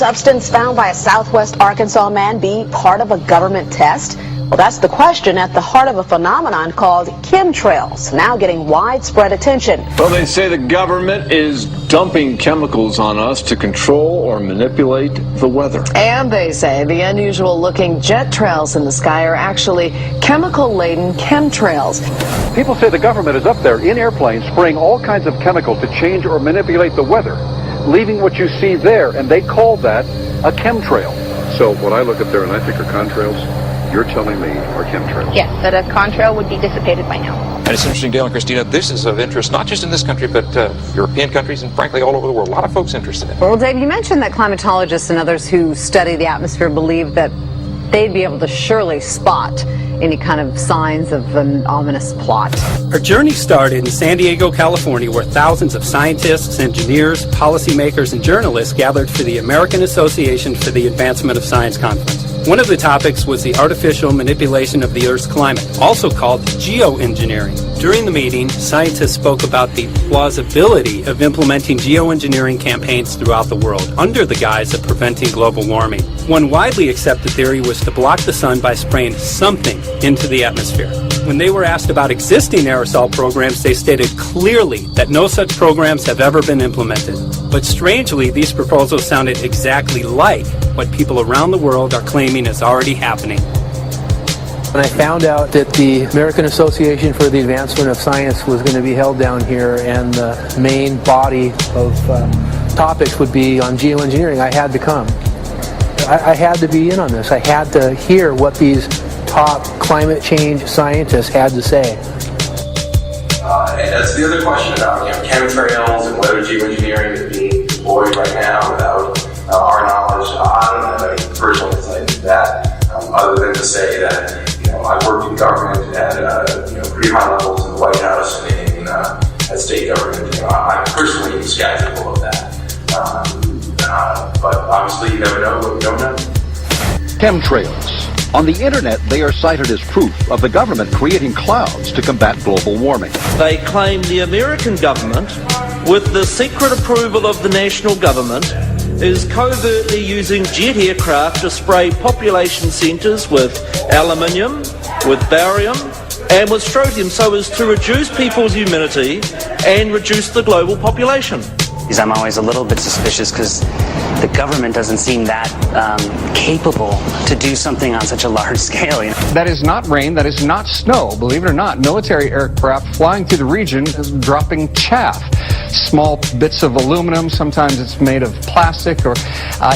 substance found by a southwest Arkansas man be part of a government test? Well, that's the question at the heart of a phenomenon called chemtrails, now getting widespread attention. Well, they say the government is dumping chemicals on us to control or manipulate the weather. And they say the unusual-looking jet trails in the sky are actually chemical-laden chemtrails. People say the government is up there in airplanes spraying all kinds of chemicals to change or manipulate the weather, leaving what you see there, and they call that a chemtrail. So what I look up there and I think are contrails, you're telling me are chemtrails? Yes, that a contrail would be dissipated by now. And it's interesting, Dale and Christina, this is of interest not just in this country, but European countries and frankly all over the world. A lot of folks interested in it. Well, Dave, you mentioned that climatologists and others who study the atmosphere believe that they'd be able to surely spot any kind of signs of an ominous plot. Our journey started in San Diego, California, where thousands of scientists, engineers, policymakers, and journalists gathered for the American Association for the Advancement of Science Conference. One of the topics was the artificial manipulation of the Earth's climate, also called geoengineering. During the meeting, scientists spoke about the plausibility of implementing geoengineering campaigns throughout the world under the guise of preventing global warming. One widely accepted theory was to block the sun by spraying something into the atmosphere. When they were asked about existing aerosol programs, they stated clearly that no such programs have ever been implemented. But strangely, these proposals sounded exactly like what people around the world are claiming is already happening. When I found out that the American Association for the Advancement of Science was going to be held down here and the main body of topics would be on geoengineering, I had to come. I had to be in on this. I had to hear what these top climate change scientists had to say. And that's the other question about chemtrails and whether geoengineering is being deployed right now without our knowledge. I don't have any personal insight into that, other than to say that I've worked in government at pretty high levels in the White House and in at state government. I'm personally skeptical of that. But obviously, you never know what we don't know. Chemtrails. On the internet, they are cited as proof of the government creating clouds to combat global warming. They claim the American government, with the secret approval of the national government, is covertly using jet aircraft to spray population centres with aluminium, with barium, and with strontium so as to reduce people's immunity and reduce the global population. I'm always a little bit suspicious because the government doesn't seem that capable to do something on such a large scale. That is not rain, that is not snow. Believe it or not, military aircraft flying through the region is dropping chaff. Small bits of aluminum, sometimes it's made of plastic or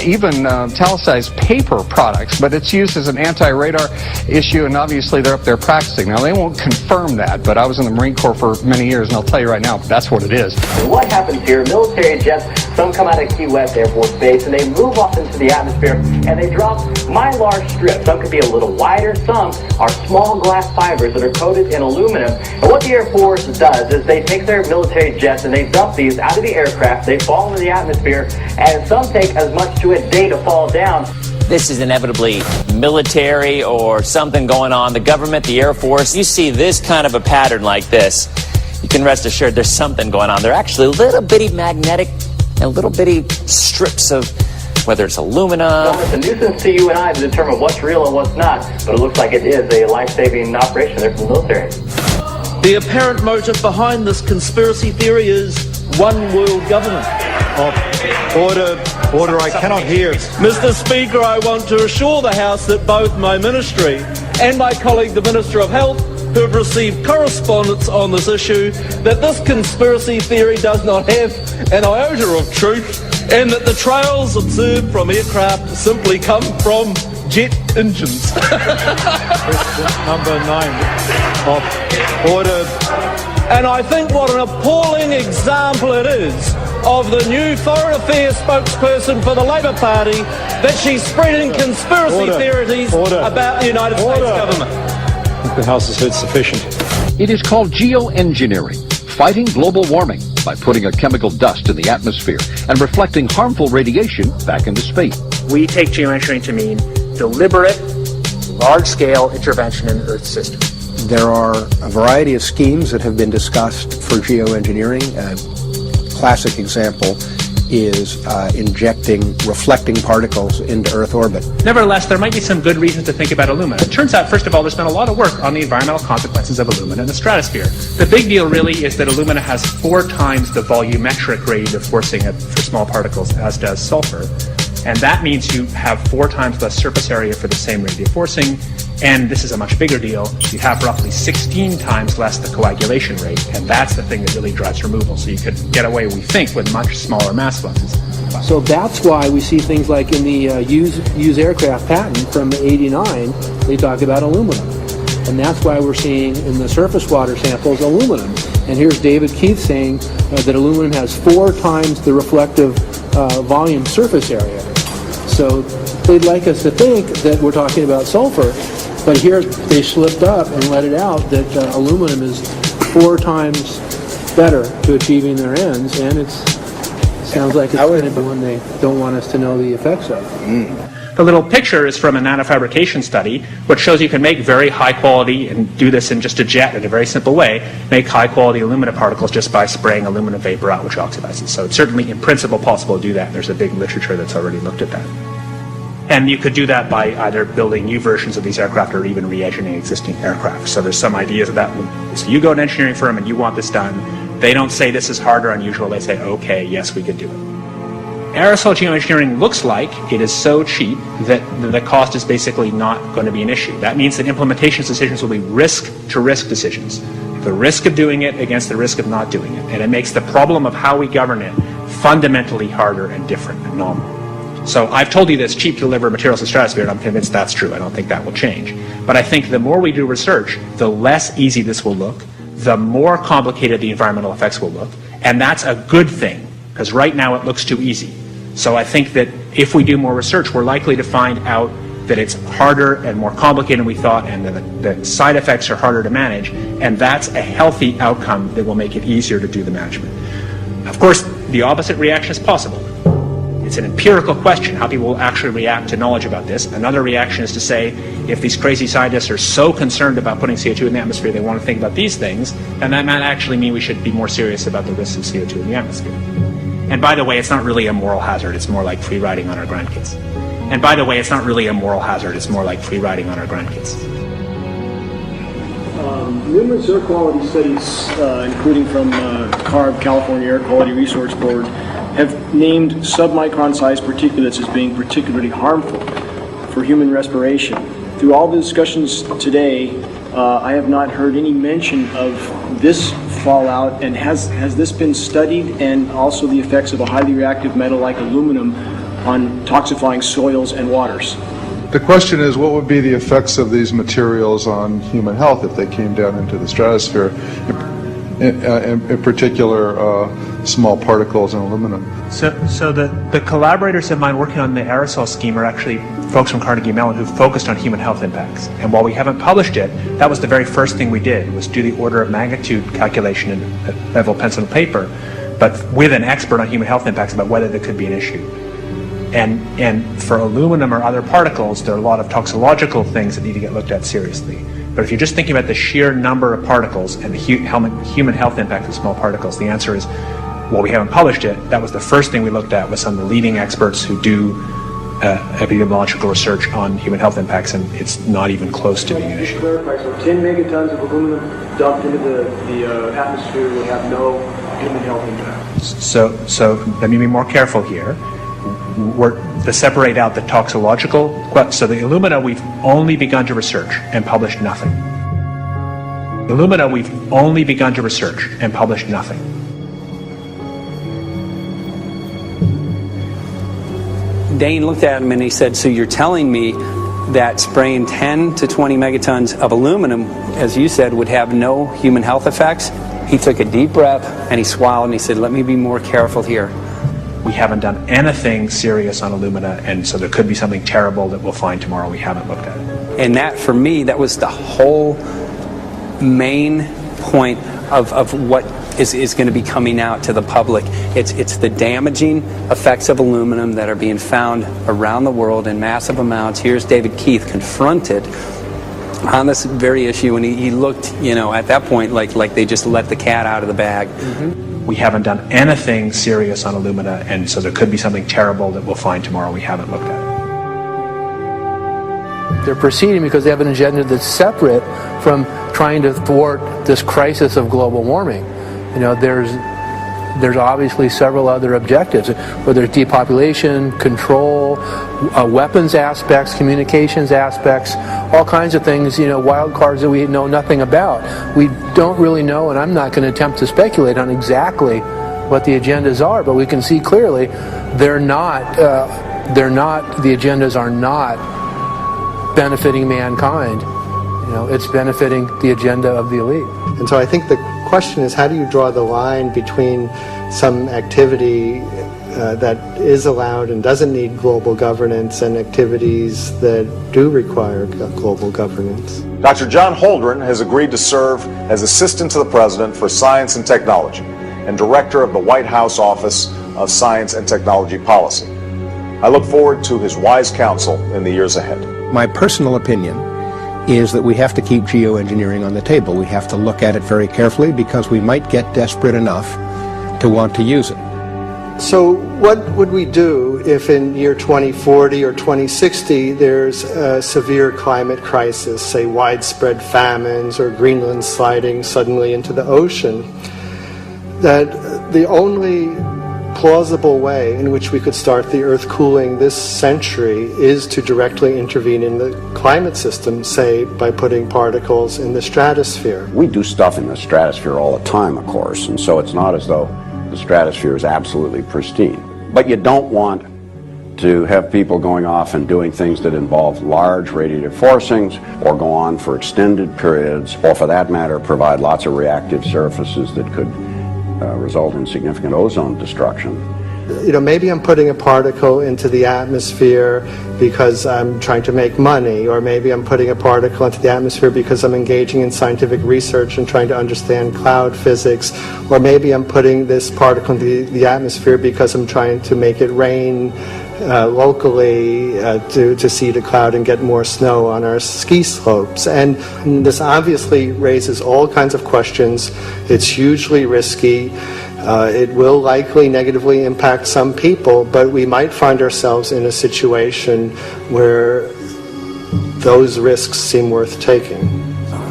even talicized paper products, but it's used as an anti-radar issue, and obviously they're up there practicing. Now, they won't confirm that, but I was in the Marine Corps for many years, and I'll tell you right now, that's what it is. What happens here, military jets, some come out of Key West Air Force Base, and they move up into the atmosphere, and they drop mylar strips. Some could be a little wider, some are small glass fibers that are coated in aluminum. And what the Air Force does is they take their military jets and they dump these out of the aircraft, they fall into the atmosphere, and some take as much to a day to fall down. This is inevitably military or something going on. The government, the Air Force, you see this kind of a pattern like this, you can rest assured there's something going on. They're actually little bitty magnetic and little bitty strips of, whether it's aluminum. Well, it's a nuisance to you and I to determine what's real and what's not, but it looks like it is a life-saving operation there from the military. The apparent motive behind this conspiracy theory is one world government. Order, I cannot hear. Mr. Speaker, I want to assure the House that both my ministry and my colleague, the Minister of Health, who have received correspondence on this issue, that this conspiracy theory does not have an iota of truth, and that the trails observed from aircraft simply come from jet engines. Question number 9 of order. And I think what an appalling example it is of the new Foreign Affairs spokesperson for the Labour Party that she's spreading conspiracy theories about the United States government. I think the House has heard sufficient. It is called geoengineering, fighting global warming by putting a chemical dust in the atmosphere and reflecting harmful radiation back into space. We take geoengineering to mean deliberate, large-scale intervention in the Earth's system. There are a variety of schemes that have been discussed for geoengineering. A classic example is injecting reflecting particles into Earth orbit. Nevertheless, there might be some good reasons to think about alumina. It turns out, first of all, there's been a lot of work on the environmental consequences of alumina in the stratosphere. The big deal really is that alumina has 4 times the volumetric rate of forcing for small particles as does sulfur. And that means you have 4 times less surface area for the same radiative forcing. And this is a much bigger deal. You have roughly 16 times less the coagulation rate. And that's the thing that really drives removal. So you could get away, we think, with much smaller mass fluxes. So that's why we see things like in the used aircraft patent from '89, they talk about aluminum. And that's why we're seeing in the surface water samples aluminum. And here's David Keith saying that aluminum has 4 times the reflective volume surface area. So they'd like us to think that we're talking about sulfur, but here they slipped up and let it out that aluminum is 4 times better to achieving their ends, and it sounds like it's going to be one they don't want us to know the effects of. The little picture is from a nanofabrication study, which shows you can make very high quality, and do this in just a jet in a very simple way, make high quality alumina particles just by spraying aluminum vapor out, which oxidizes. So it's certainly in principle possible to do that. There's a big literature that's already looked at that. And you could do that by either building new versions of these aircraft or even re-engineering existing aircraft. So there's some ideas of that. So you go to an engineering firm and you want this done. They don't say this is hard or unusual. They say, okay, yes, we could do it. Aerosol geoengineering looks like it is so cheap that the cost is basically not going to be an issue. That means that implementation decisions will be risk-to-risk decisions. The risk of doing it against the risk of not doing it. And it makes the problem of how we govern it fundamentally harder and different and novel. So I've told you that it's cheap to deliver materials to the stratosphere, and I'm convinced that's true. I don't think that will change. But I think the more we do research, the less easy this will look, the more complicated the environmental effects will look, and that's a good thing, because right now it looks too easy. So I think that if we do more research, we're likely to find out that it's harder and more complicated than we thought, and that the side effects are harder to manage, and that's a healthy outcome that will make it easier to do the management. Of course, the opposite reaction is possible. It's an empirical question how people will actually react to knowledge about this. Another reaction is to say, if these crazy scientists are so concerned about putting CO2 in the atmosphere, they want to think about these things, then that might actually mean we should be more serious about the risks of CO2 in the atmosphere. And by the way, it's not really a moral hazard. It's more like free riding on our grandkids. And by the way, it's not really a moral hazard. It's more like free riding on our grandkids. Numerous air quality studies, including from CARB, California Air Quality Resource Board, have named submicron-sized particulates as being particularly harmful for human respiration. Through all the discussions today, I have not heard any mention of this fallout, and has this been studied, and also the effects of a highly reactive metal like aluminum on toxifying soils and waters? The question is, what would be the effects of these materials on human health if they came down into the stratosphere, in particular small particles and aluminum? So the collaborators of mine working on the aerosol scheme are actually folks from Carnegie Mellon who focused on human health impacts. And while we haven't published it, that was the very first thing we did, was do the order of magnitude calculation in level pencil and paper, but with an expert on human health impacts about whether there could be an issue. And for aluminum or other particles, there are a lot of toxicological things that need to get looked at seriously. But if you're just thinking about the sheer number of particles and the human health impact of small particles, the answer is, well, we haven't published it. That was the first thing we looked at with some of the leading experts who do epidemiological research on human health impacts, and it's not even close to being an issue. To clarify, so 10 megatons of aluminum dumped into the atmosphere will have no human health impact. So let me be more careful here. We're to separate out the toxicological. So the alumina, we've only begun to research and published nothing. Alumina, we've only begun to research and published nothing. Dane looked at him and he said, so you're telling me that spraying 10 to 20 megatons of aluminum, as you said, would have no human health effects? He took a deep breath and he swallowed and he said, let me be more careful here. We haven't done anything serious on alumina, and so there could be something terrible that we'll find tomorrow we haven't looked at. And that, for me, that was the whole main point of what is going to be coming out to the public. It's the damaging effects of aluminum that are being found around the world in massive amounts. Here's David Keith confronted on this very issue, and he looked, at that point like they just let the cat out of the bag. Mm-hmm. we haven't done anything serious on Illumina, and so there could be something terrible that we'll find tomorrow we haven't looked at. They're proceeding because they have an agenda that's separate from trying to thwart this crisis of global warming. You know, there's obviously several other objectives, whether it's depopulation, control, weapons aspects, communications aspects, all kinds of things, you know, wild cards that we know nothing about. We don't really know, and I'm not going to attempt to speculate on exactly what the agendas are, but we can see clearly the agendas are not benefiting mankind. You know, it's benefiting the agenda of the elite. And so I think the question is, how do you draw the line between some activity that is allowed and doesn't need global governance and activities that do require global governance? Dr. John Holdren has agreed to serve as Assistant to the President for Science and Technology and Director of the White House Office of Science and Technology Policy. I look forward to his wise counsel in the years ahead. My personal opinion is that we have to keep geoengineering on the table. We have to look at it very carefully because we might get desperate enough to want to use it. So what would we do if in year 2040 or 2060 there's a severe climate crisis, say widespread famines or Greenland sliding suddenly into the ocean? That the only plausible way in which we could start the Earth cooling this century is to directly intervene in the climate system, say by putting particles in the stratosphere. We do stuff in the stratosphere all the time, of course, and so it's not as though the stratosphere is absolutely pristine. But you don't want to have people going off and doing things that involve large radiative forcings or go on for extended periods, or for that matter provide lots of reactive surfaces that could result in significant ozone destruction. You know, maybe I'm putting a particle into the atmosphere because I'm trying to make money, or maybe I'm putting a particle into the atmosphere because I'm engaging in scientific research and trying to understand cloud physics, or maybe I'm putting this particle into the atmosphere because I'm trying to make it rain locally to seed a cloud and get more snow on our ski slopes. And this obviously raises all kinds of questions. It's hugely risky. It will likely negatively impact some people, but we might find ourselves in a situation where those risks seem worth taking.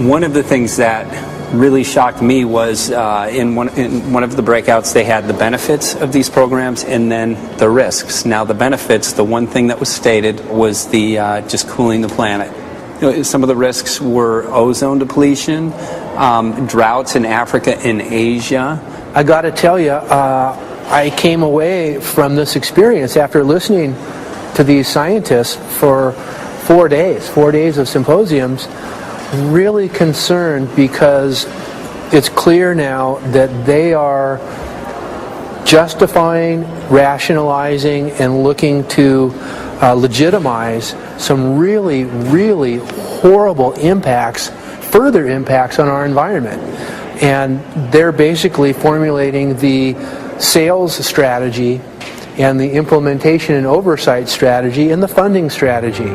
One of the things that really shocked me was in one of the breakouts they had the benefits of these programs and then the risks. Now the benefits, the one thing that was stated was the just cooling the planet. You know, some of the risks were ozone depletion, droughts in Africa and Asia. I got to tell you, I came away from this experience after listening to these scientists for 4 days of symposiums, really concerned because it's clear now that they are justifying, rationalizing, and looking to legitimize some really, really horrible impacts, further impacts on our environment. And they're basically formulating the sales strategy and the implementation and oversight strategy and the funding strategy.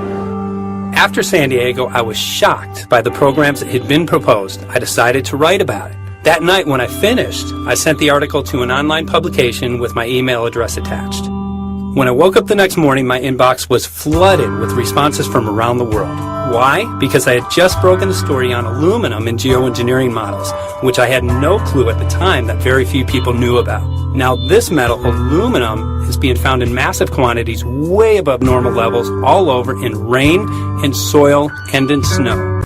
After San Diego, I was shocked by the programs that had been proposed. I decided to write about it. That night when I finished, I sent the article to an online publication with my email address attached. When I woke up the next morning, my inbox was flooded with responses from around the world. Why? Because I had just broken the story on aluminum in geoengineering models, which I had no clue at the time that very few people knew about. Now this metal, aluminum, is being found in massive quantities way above normal levels all over in rain, in soil, and in snow.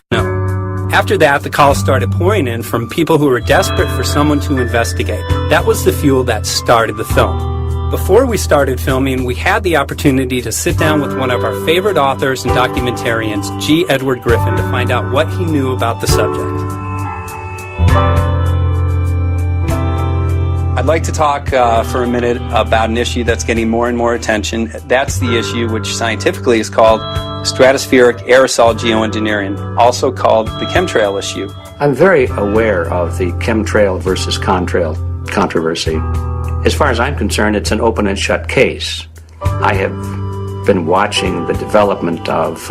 After that, the calls started pouring in from people who were desperate for someone to investigate. That was the fuel that started the film. Before we started filming, we had the opportunity to sit down with one of our favorite authors and documentarians, G. Edward Griffin, to find out what he knew about the subject. I'd like to talk for a minute about an issue that's getting more and more attention. That's the issue which scientifically is called stratospheric aerosol geoengineering, also called the chemtrail issue. I'm very aware of the chemtrail versus contrail controversy. As far as I'm concerned, it's an open and shut case. I have been watching the development of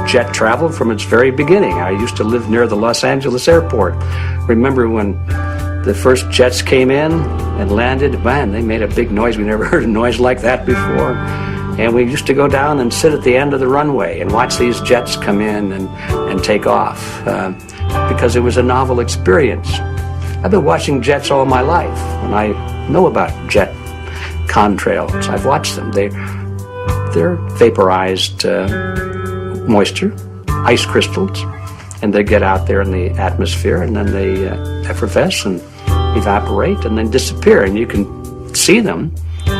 jet travel from its very beginning. I used to live near the Los Angeles airport. Remember when the the first jets came in and landed, man, they made a big noise. We never heard a noise like that before. And we used to go down and sit at the end of the runway and watch these jets come in and take off because it was a novel experience. I've been watching jets all my life, and I know about jet contrails. I've watched them. They're vaporized moisture, ice crystals, and they get out there in the atmosphere, and then they effervesce and evaporate and then disappear, and you can see them.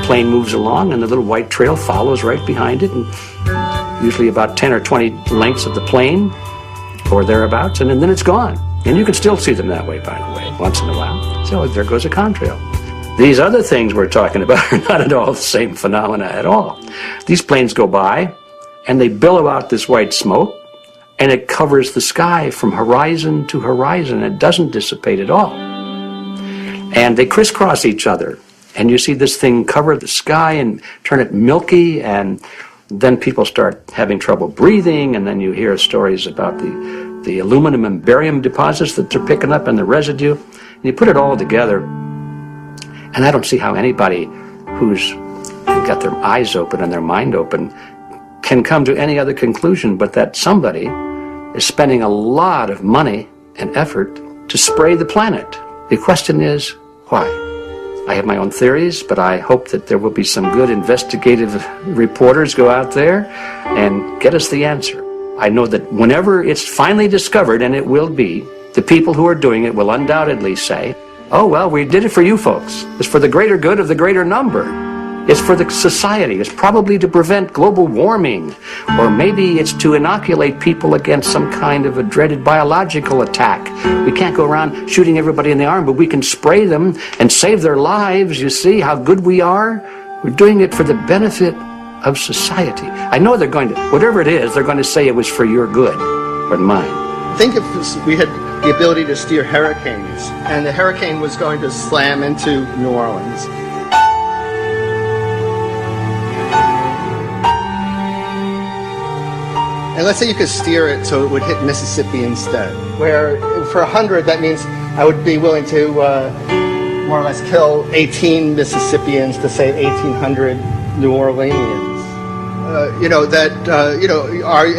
Plane moves along and the little white trail follows right behind it, and usually about 10 or 20 lengths of the plane or thereabouts, and then it's gone. And you can still see them that way, by the way, once in a while. So there goes a contrail. These other things we're talking about are not at all the same phenomena at all. These planes go by and they billow out this white smoke, and it covers the sky from horizon to horizon. It doesn't dissipate at all. And they crisscross each other. And you see this thing cover the sky and turn it milky, and then people start having trouble breathing, and then you hear stories about the aluminum and barium deposits that they're picking up and the residue. And you put it all together, and I don't see how anybody who's got their eyes open and their mind open can come to any other conclusion but that somebody is spending a lot of money and effort to spray the planet. The question is, why? I have my own theories, but I hope that there will be some good investigative reporters go out there and get us the answer. I know that whenever it's finally discovered, and it will be, the people who are doing it will undoubtedly say, oh, well, we did it for you folks. It's for the greater good of the greater number. It's for the society. It's probably to prevent global warming. Or maybe it's to inoculate people against some kind of a dreaded biological attack. We can't go around shooting everybody in the arm, but we can spray them and save their lives. You see how good we are? We're doing it for the benefit of society. I know they're going to, whatever it is, they're going to say it was for your good or mine. Think if we had the ability to steer hurricanes, and the hurricane was going to slam into New Orleans. And let's say you could steer it so it would hit Mississippi instead, where for 100, that means I would be willing to more or less kill 18 Mississippians to save 1,800 New Orleanians.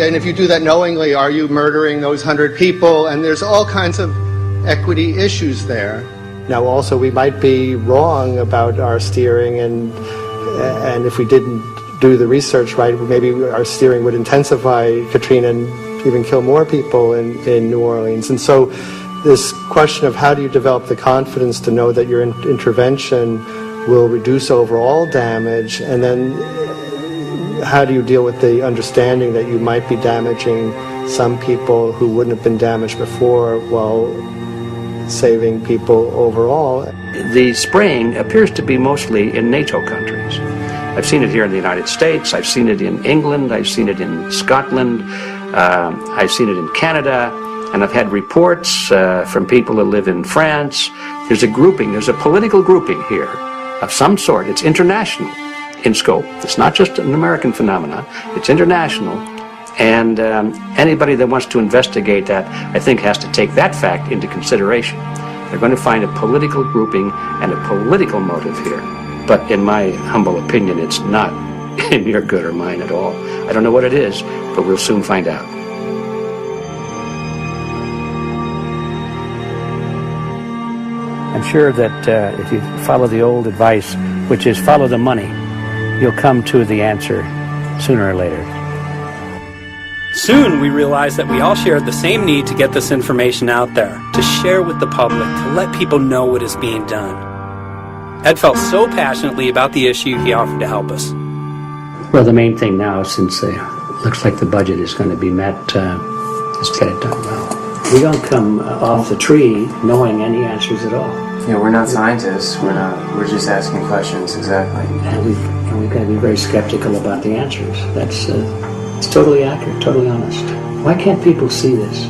And if you do that knowingly, are you murdering those 100 people? And there's all kinds of equity issues there. Now, also, we might be wrong about our steering, and if we didn't do the research right, maybe our steering would intensify Katrina and even kill more people in New Orleans. And so this question of how do you develop the confidence to know that your intervention will reduce overall damage, and then how do you deal with the understanding that you might be damaging some people who wouldn't have been damaged before while saving people overall? The spraying appears to be mostly in NATO countries. I've seen it here in the United States, I've seen it in England, I've seen it in Scotland, I've seen it in Canada, and I've had reports from people who live in France. There's a grouping, there's a political grouping here of some sort. It's international in scope. It's not just an American phenomenon, it's international. And anybody that wants to investigate that, I think, has to take that fact into consideration. They're going to find a political grouping and a political motive here. But in my humble opinion, it's not in your good or mine at all. I don't know what it is, but we'll soon find out. I'm sure that if you follow the old advice, which is follow the money, you'll come to the answer sooner or later. Soon we realized that we all shared the same need to get this information out there, to share with the public, to let people know what is being done. Ed felt so passionately about the issue, he offered to help us. Well, the main thing now, since it looks like the budget is going to be met, is to get it done well. We don't come off the tree knowing any answers at all. Yeah, we're not scientists. We're just asking questions, exactly. And we've got to be very skeptical about the answers. That's it's totally accurate, totally honest. Why can't people see this?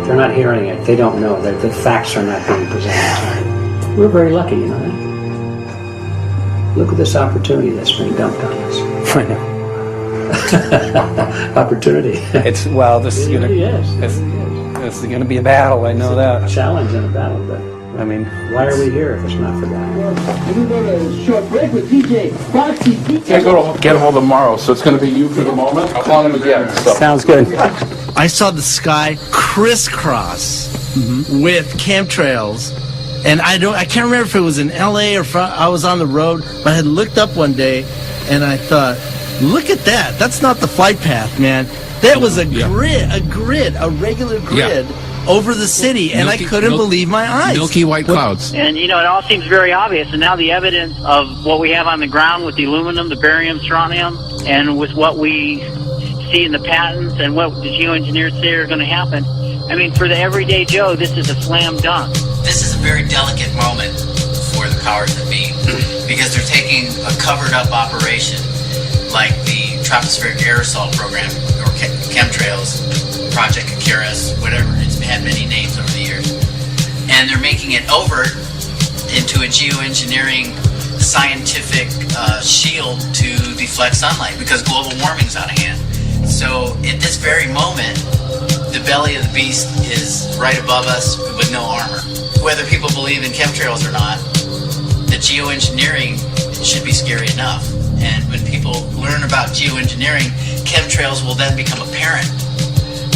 They're not hearing it. They don't know that the facts are not being presented. We're very lucky, you know that? Look at this opportunity that's being dumped on us. I know. Opportunity. It's, well, this, it you know, really is. it's, This is going to be a battle, I know that. A challenge and a battle, but I mean, why are we here if it's not for that? We're going to go to a short break with DJ Foxy. Can't go to get hold of Morrow, so it's going to be you for the moment. I'll call him again. So. Sounds good. I saw the sky crisscross with chemtrails, and I can't remember if it was in LA or I was on the road, but I had looked up one day and I thought, look at that. That's not the flight path, man. That was a grid, a regular grid over the city, and I couldn't believe my eyes. Milky white clouds. And, you know, it all seems very obvious, and now the evidence of what we have on the ground with the aluminum, the barium, strontium, and with what we see in the patents and what the geoengineers say are going to happen, I mean, for the everyday Joe, this is a slam dunk. This is a very delicate moment for the powers that be, because they're taking a covered-up operation like the tropospheric aerosol program, or chemtrails, Project Icarus, whatever. It's had many names over the years. And they're making it overt into a geoengineering scientific shield to deflect sunlight, because global warming's out of hand. So at this very moment, the belly of the beast is right above us with no armor. Whether people believe in chemtrails or not, the geoengineering should be scary enough. And when people learn about geoengineering, chemtrails will then become apparent,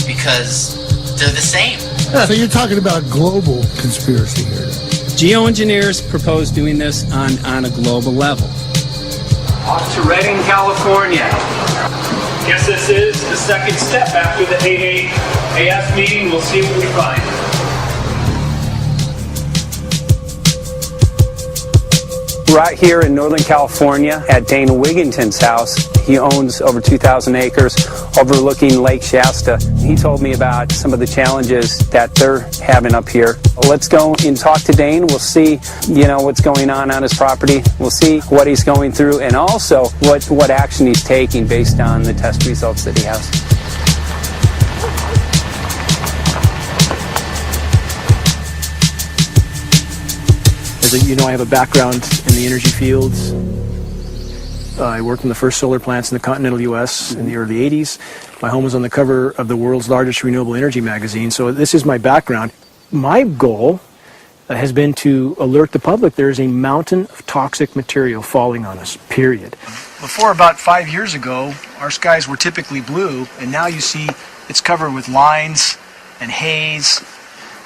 because they're the same. So you're talking about global conspiracy here. Geoengineers propose doing this on a global level. Off to Redding, California. Guess this is the second step after the 8 AF meeting. We'll see what we find. Right here in Northern California at Dana Wigington's house. He owns over 2,000 acres overlooking Lake Shasta. He told me about some of the challenges that they're having up here. Let's go and talk to Dane. We'll see, what's going on his property. We'll see what he's going through, and also what action he's taking based on the test results that he has. As you know, I have a background in the energy fields. I worked in the first solar plants in the continental U.S. in the early 80s. My home was on the cover of the world's largest renewable energy magazine, so this is my background. My goal has been to alert the public there is a mountain of toxic material falling on us, period. Before about 5 years ago, our skies were typically blue, and now you see it's covered with lines and haze.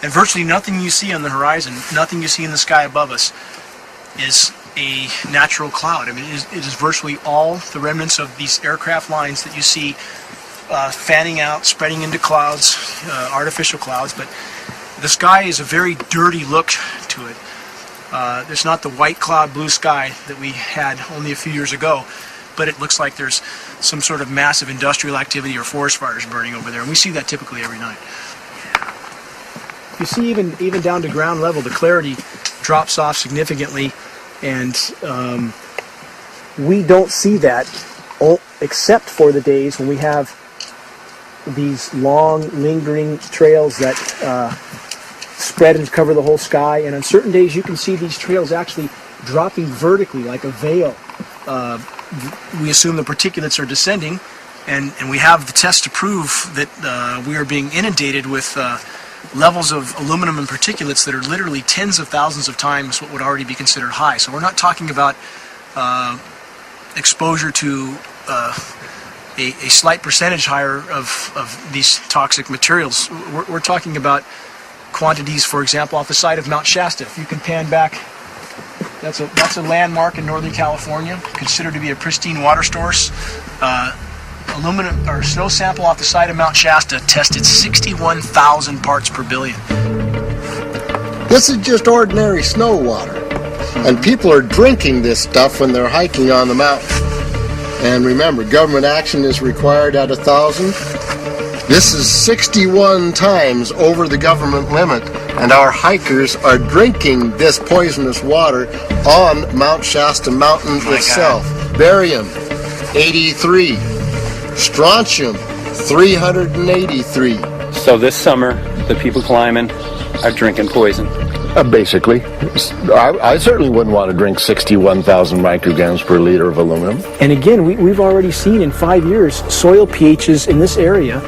And virtually nothing you see on the horizon, nothing you see in the sky above us, is a natural cloud. I mean, it is virtually all the remnants of these aircraft lines that you see fanning out, spreading into clouds, artificial clouds. But the sky is a very dirty look to it. There's not the white cloud blue sky that we had only a few years ago, but it looks like there's some sort of massive industrial activity or forest fires burning over there, and we see that typically every night. You see, even down to ground level, the clarity drops off significantly, and we don't see that except for the days when we have these long, lingering trails that spread and cover the whole sky. And on certain days, you can see these trails actually dropping vertically like a veil. We assume the particulates are descending, and we have the test to prove that we are being inundated with levels of aluminum and particulates that are literally tens of thousands of times what would already be considered high. So we're not talking about exposure to a slight percentage higher of these toxic materials. We're talking about quantities, for example, off the side of Mount Shasta. If you can pan back, that's a landmark in Northern California, considered to be a pristine water source. Aluminum or snow sample off the side of Mount Shasta tested 61,000 parts per billion. This is just ordinary snow water, and people are drinking this stuff when they're hiking on the mountain. And remember, government action is required at 1,000. This is 61 times over the government limit, and our hikers are drinking this poisonous water on Mount Shasta Mountain itself. Barium, 83. Strontium, 383. So this summer, the people climbing are drinking poison. Basically. I certainly wouldn't want to drink 61,000 micrograms per liter of aluminum. And again, we've already seen in 5 years soil pHs in this area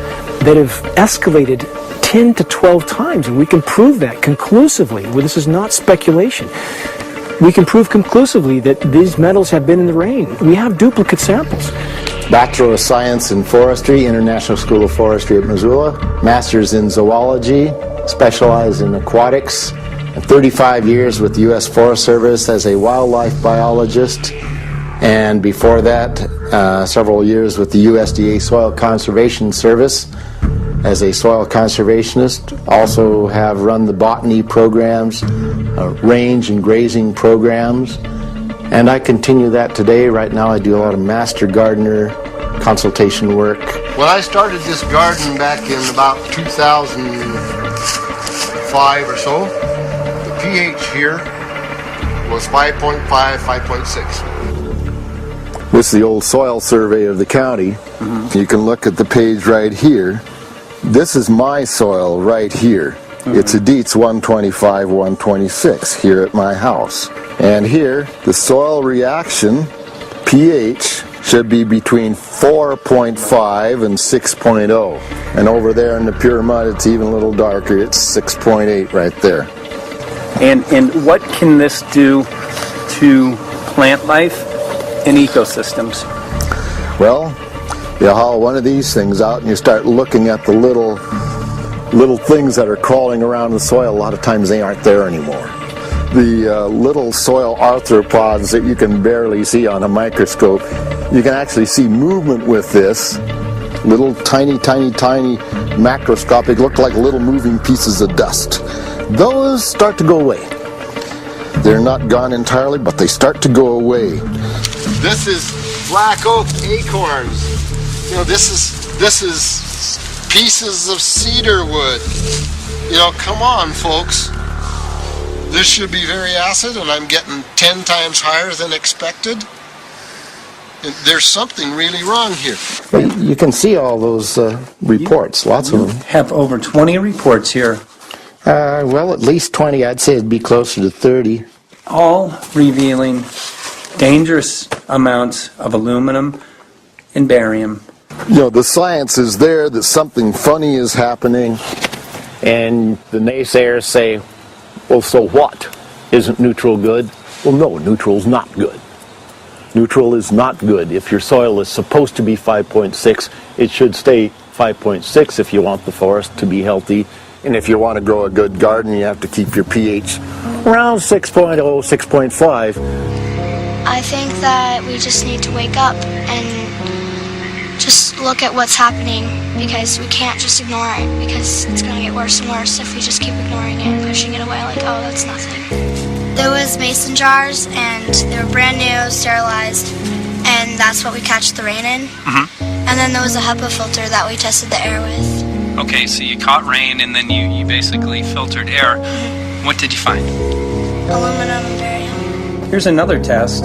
that have escalated 10 to 12 times, and we can prove that conclusively. Well, this is not speculation. We can prove conclusively that these metals have been in the rain. We have duplicate samples. Bachelor of Science in Forestry, International School of Forestry at Missoula. Master's in Zoology, specialized in aquatics. And 35 years with the U.S. Forest Service as a wildlife biologist. And before that, several years with the USDA Soil Conservation Service as a soil conservationist. Also have run the botany programs, range and grazing programs. And I continue that today. Right now I do a lot of master gardener consultation work. When I started this garden back in about 2005 or so, the pH here was 5.5, 5.6. This is the old soil survey of the county. You can look at the page right here. This is my soil right here. It's a Dietz 125, 126 here at my house. And here, the soil reaction pH should be between 4.5 and 6.0. And over there in the pure mud, it's even a little darker. It's 6.8 right there. And what can this do to plant life and ecosystems? Well, you haul one of these things out and you start looking at the little things that are crawling around the soil. A lot of times they aren't there anymore. The little soil arthropods that you can barely see on a microscope, you can actually see movement with this. Little tiny macroscopic, look like little moving pieces of dust. Those start to go away. They're not gone entirely, but they start to go away. This is black oak acorns. You know, this is pieces of cedar wood. You know, come on, folks. This should be very acid, and I'm getting 10 times higher than expected. And there's something really wrong here. You can see all those reports, lots of them. Have over 20 reports here. Well, at least 20. I'd say it'd be closer to 30. All revealing dangerous amounts of aluminum and barium. You know, the science is there that something funny is happening, and the naysayers say, well, so what? Isn't neutral good? Well, no, neutral's not good. Neutral is not good. If your soil is supposed to be 5.6, it should stay 5.6 if you want the forest to be healthy. And if you want to grow a good garden, you have to keep your pH around 6.0, 6.5. I think that we just need to wake up and just look at what's happening, because we can't just ignore it, because it's going to get worse and worse if we just keep ignoring it and pushing it away like, oh, that's nothing. There was mason jars, and they were brand new, sterilized, and that's what we catch the rain in. And then there was a HEPA filter that we tested the air with. Okay, so you caught rain and then you basically filtered air. What did you find? Aluminum and barium. Here's another test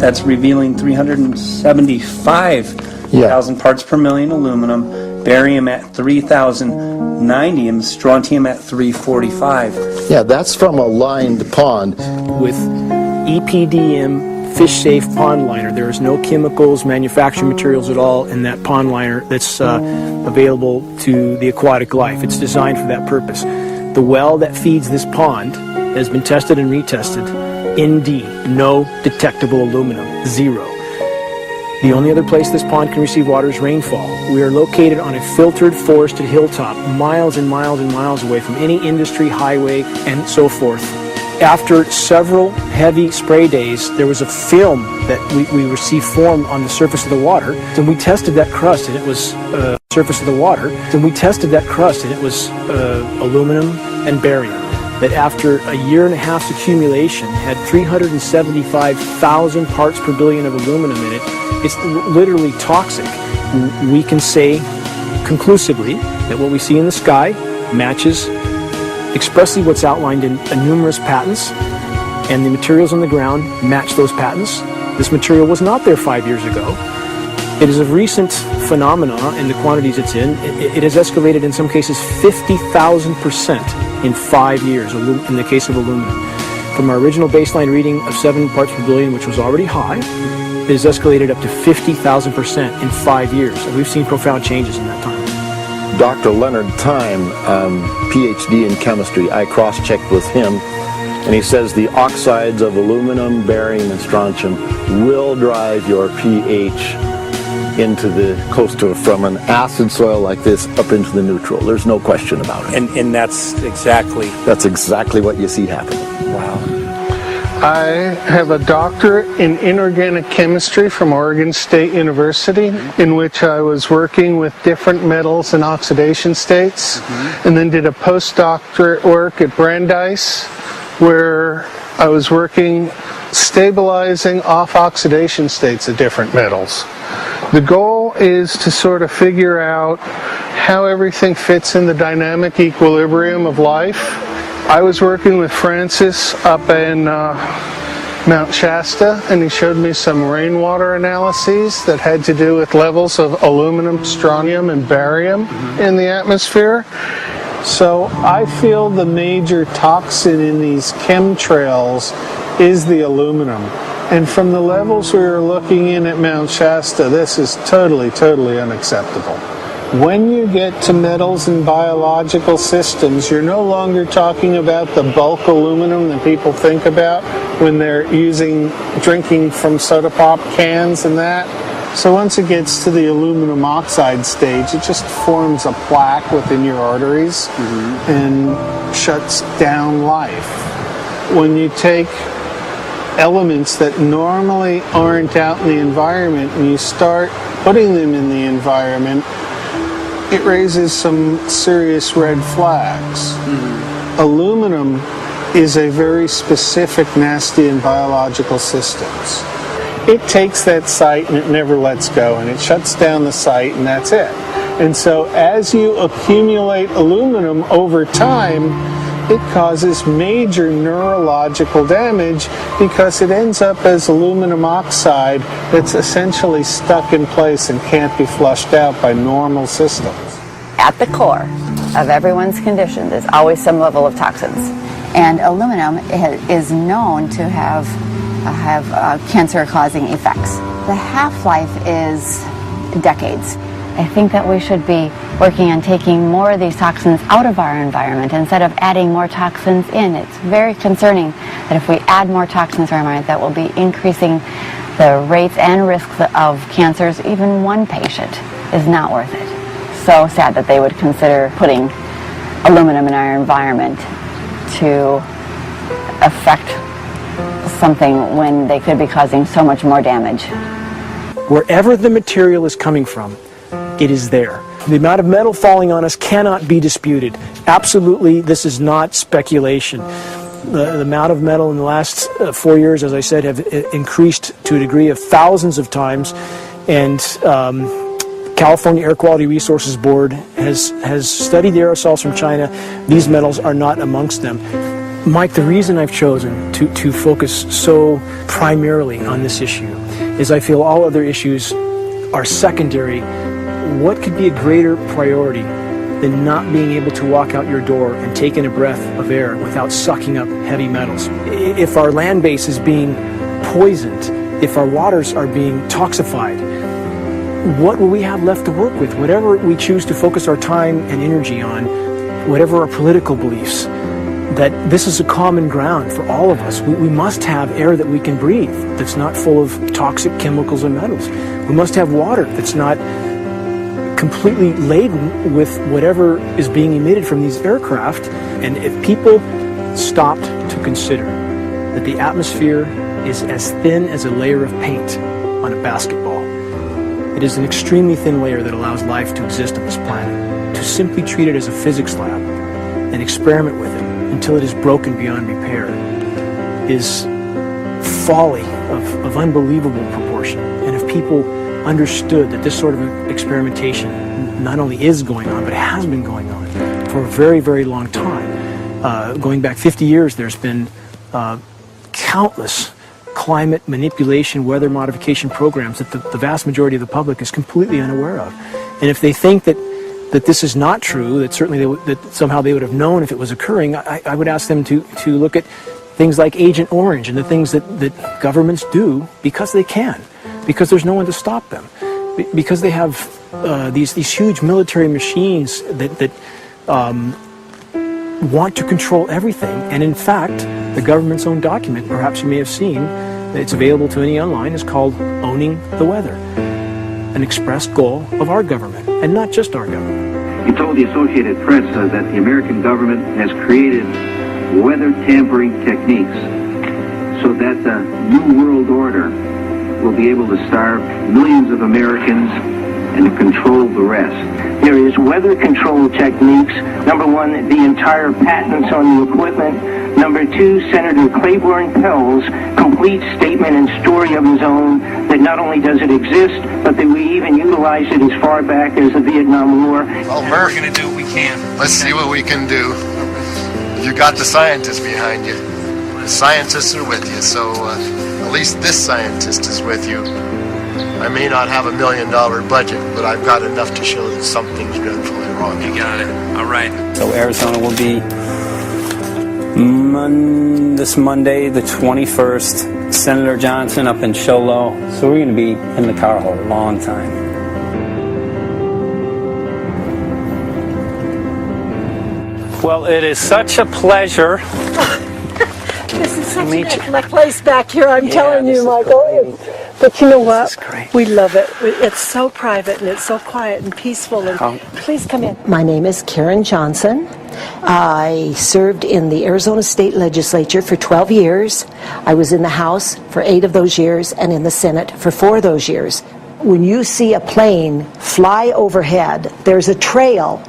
that's revealing 375,000 parts per million aluminum, barium at 3,090, and strontium at 345. Yeah, that's from a lined pond. With EPDM fish-safe pond liner. There is no chemicals, manufactured materials at all in that pond liner that's available to the aquatic life. It's designed for that purpose. The well that feeds this pond has been tested and retested. ND, no detectable aluminum, 0. The only other place this pond can receive water is rainfall. We are located on a filtered, forested hilltop, miles and miles and miles away from any industry, highway, and so forth. After several heavy spray days, there was a film that we received formed on the surface of the water, and we tested that crust, and it was aluminum and barium. That after a year and a half's accumulation had 375,000 parts per billion of aluminum in it. It's literally toxic. We can say conclusively that what we see in the sky matches expressly what's outlined in numerous patents, and the materials on the ground match those patents. This material was not there 5 years ago. It is a recent phenomenon in the quantities it's in. It has escalated in some cases 50,000% in 5 years in the case of aluminum. From our original baseline reading of 7 parts per billion, which was already high, it has escalated up to 50,000% in 5 years. And we've seen profound changes in that time. Dr. Leonard Time, PhD in chemistry, I cross-checked with him, and he says the oxides of aluminum, barium, and strontium will drive your pH into the from an acid soil like this up into the neutral. There's no question about it. And that's exactly what you see happening. Wow. I have a doctorate in inorganic chemistry from Oregon State University, in which I was working with different metals and oxidation states, and then did a postdoctorate work at Brandeis, where I was working stabilizing off oxidation states of different metals. The goal is to sort of figure out how everything fits in the dynamic equilibrium of life. I was working with Francis up in Mount Shasta, and he showed me some rainwater analyses that had to do with levels of aluminum, strontium, and barium in the atmosphere. So I feel the major toxin in these chemtrails is the aluminum. And from the levels we were looking in at Mount Shasta, this is totally, totally unacceptable. When you get to metals and biological systems, you're no longer talking about the bulk aluminum that people think about when they're drinking from soda pop cans and that. So once it gets to the aluminum oxide stage, it just forms a plaque within your arteries and shuts down life. When you take elements that normally aren't out in the environment and you start putting them in the environment, it raises some serious red flags. Aluminum is a very specific, nasty and biological systems. It takes that site and it never lets go, and it shuts down the site, and that's it. And so as you accumulate aluminum over time, it causes major neurological damage because it ends up as aluminum oxide that's essentially stuck in place and can't be flushed out by normal systems. At the core of everyone's condition, there's always some level of toxins. And aluminum is known to have cancer-causing effects. The half-life is decades. I think that we should be working on taking more of these toxins out of our environment instead of adding more toxins in. It's very concerning that if we add more toxins to our environment, that will be increasing the rates and risks of cancers. Even one patient is not worth it. So sad that they would consider putting aluminum in our environment to affect something when they could be causing so much more damage. Wherever the material is coming from, it is there. The amount of metal falling on us cannot be disputed. Absolutely, this is not speculation. The amount of metal in the last 4 years, as I said, have increased to a degree of thousands of times, and California Air Quality Resources Board has studied the aerosols from China. These metals are not amongst them. Mike, the reason I've chosen to focus so primarily on this issue is I feel all other issues are secondary. What could be a greater priority than not being able to walk out your door and take in a breath of air without sucking up heavy metals? If our land base is being poisoned, if our waters are being toxified, what will we have left to work with? Whatever we choose to focus our time and energy on, whatever our political beliefs, that this is a common ground for all of us. We must have air that we can breathe that's not full of toxic chemicals and metals. We must have water that's not completely laden with whatever is being emitted from these aircraft. And if people stopped to consider that the atmosphere is as thin as a layer of paint on a basketball, it is an extremely thin layer that allows life to exist on this planet. To simply treat it as a physics lab and experiment with it until it is broken beyond repair is folly of unbelievable proportion. And if people understood that this sort of experimentation not only is going on, but has been going on for a very, very long time. Going back 50 years, there's been countless climate manipulation, weather modification programs that the vast majority of the public is completely unaware of. And if they think that this is not true, that certainly that somehow they would have known if it was occurring, I would ask them to look at things like Agent Orange and the things that governments do because they can, because there's no one to stop them. because they have these huge military machines that want to control everything. And in fact, the government's own document, perhaps you may have seen, it's available to any online, is called Owning the Weather, an express goal of our government, and not just our government. He told the Associated Press that the American government has created weather tampering techniques so that the New World Order will be able to starve millions of Americans and to control the rest. There is weather control techniques. Number one, the entire patents on the equipment. Number two, Senator Claiborne Pell's complete statement and story of his own that not only does it exist, but that we even utilize it as far back as the Vietnam War. Well, Murph, We're going to do what we can. let's see what we can do. You got the scientists behind you. The scientists are with you, so at least this scientist is with you. I may not have $1 million budget, but I've got enough to show that something's dreadfully wrong. You got it. All right. So Arizona will be this Monday, the 21st. Senator Johnson up in Show Low. So we're going to be in the car a long time. Well, it is such a pleasure. This is such an excellent place back here, I'm telling you, Michael. But you know what? We love it. It's so private and it's so quiet and peaceful. And please come in. My name is Karen Johnson. I served in the Arizona State Legislature for 12 years. I was in the House for 8 of those years and in the Senate for 4 of those years. When you see a plane fly overhead, there's a trail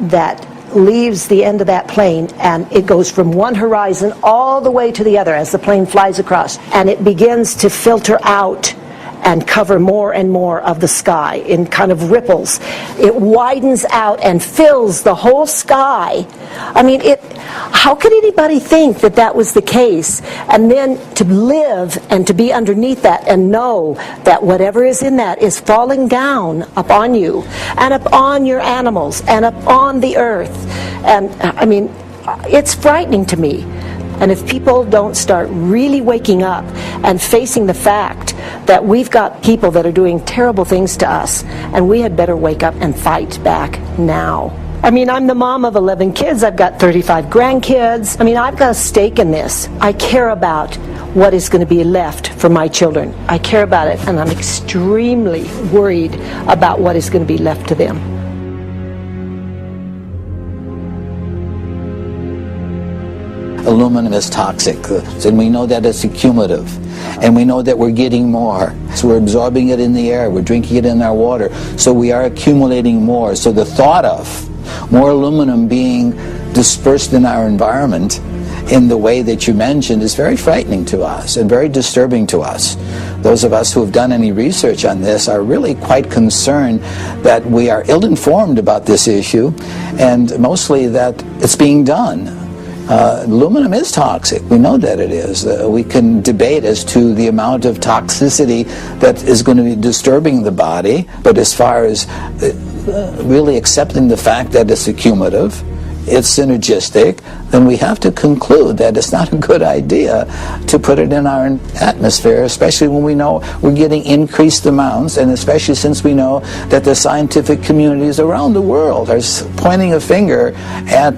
that leaves the end of that plane, and it goes from one horizon all the way to the other as the plane flies across, and it begins to filter out and cover more and more of the sky in kind of ripples. It widens out and fills the whole sky. I mean, how could anybody think that that was the case? And then to live and to be underneath that and know that whatever is in that is falling down upon you and upon your animals and upon the earth. And I mean, it's frightening to me. And if people don't start really waking up and facing the fact that we've got people that are doing terrible things to us, and we had better wake up and fight back now. I mean, I'm the mom of 11 kids. I've got 35 grandkids. I mean, I've got a stake in this. I care about what is going to be left for my children. I care about it, and I'm extremely worried about what is going to be left to them. Aluminum is toxic, and we know that it's accumulative, and we know that we're getting more. So we're absorbing it in the air, we're drinking it in our water, so we are accumulating more. So the thought of more aluminum being dispersed in our environment in the way that you mentioned is very frightening to us and very disturbing to us. Those of us who have done any research on this are really quite concerned that we are ill-informed about this issue, and mostly that it's being done. Aluminum is toxic. We know that it is. We can debate as to the amount of toxicity that is going to be disturbing the body, but as far as really accepting the fact that it's accumulative, it's synergistic, then we have to conclude that it's not a good idea to put it in our atmosphere, especially when we know we're getting increased amounts, and especially since we know that the scientific communities around the world are pointing a finger at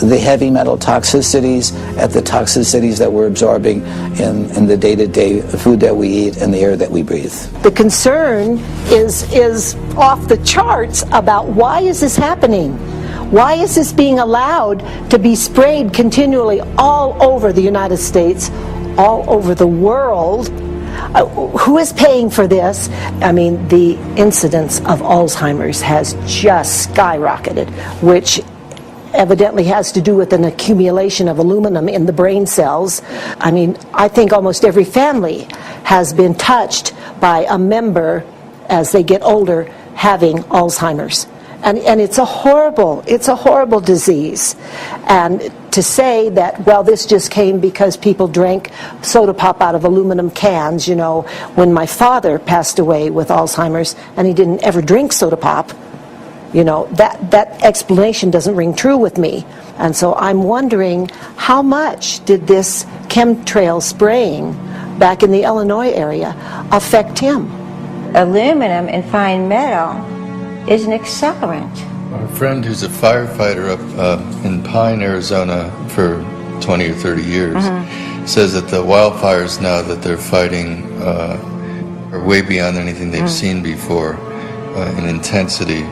the heavy metal toxicities, at the toxicities that we're absorbing in the day-to-day food that we eat and the air that we breathe. The concern is off the charts about why is this happening? Why is this being allowed to be sprayed continually all over the United States, all over the world? Who is paying for this? I mean, the incidence of Alzheimer's has just skyrocketed, which evidently has to do with an accumulation of aluminum in the brain cells. I mean, I think almost every family has been touched by a member as they get older having Alzheimer's. And it's a horrible disease. And to say that, well, this just came because people drank soda pop out of aluminum cans, you know, when my father passed away with Alzheimer's and he didn't ever drink soda pop, you know, that explanation doesn't ring true with me. And so I'm wondering, how much did this chemtrail spraying back in the Illinois area affect him? aluminum and fine metal is an accelerant. Our friend who's a firefighter up in Pine, Arizona for 20 or 30 years says that the wildfires now that they're fighting are way beyond anything they've seen before in intensity.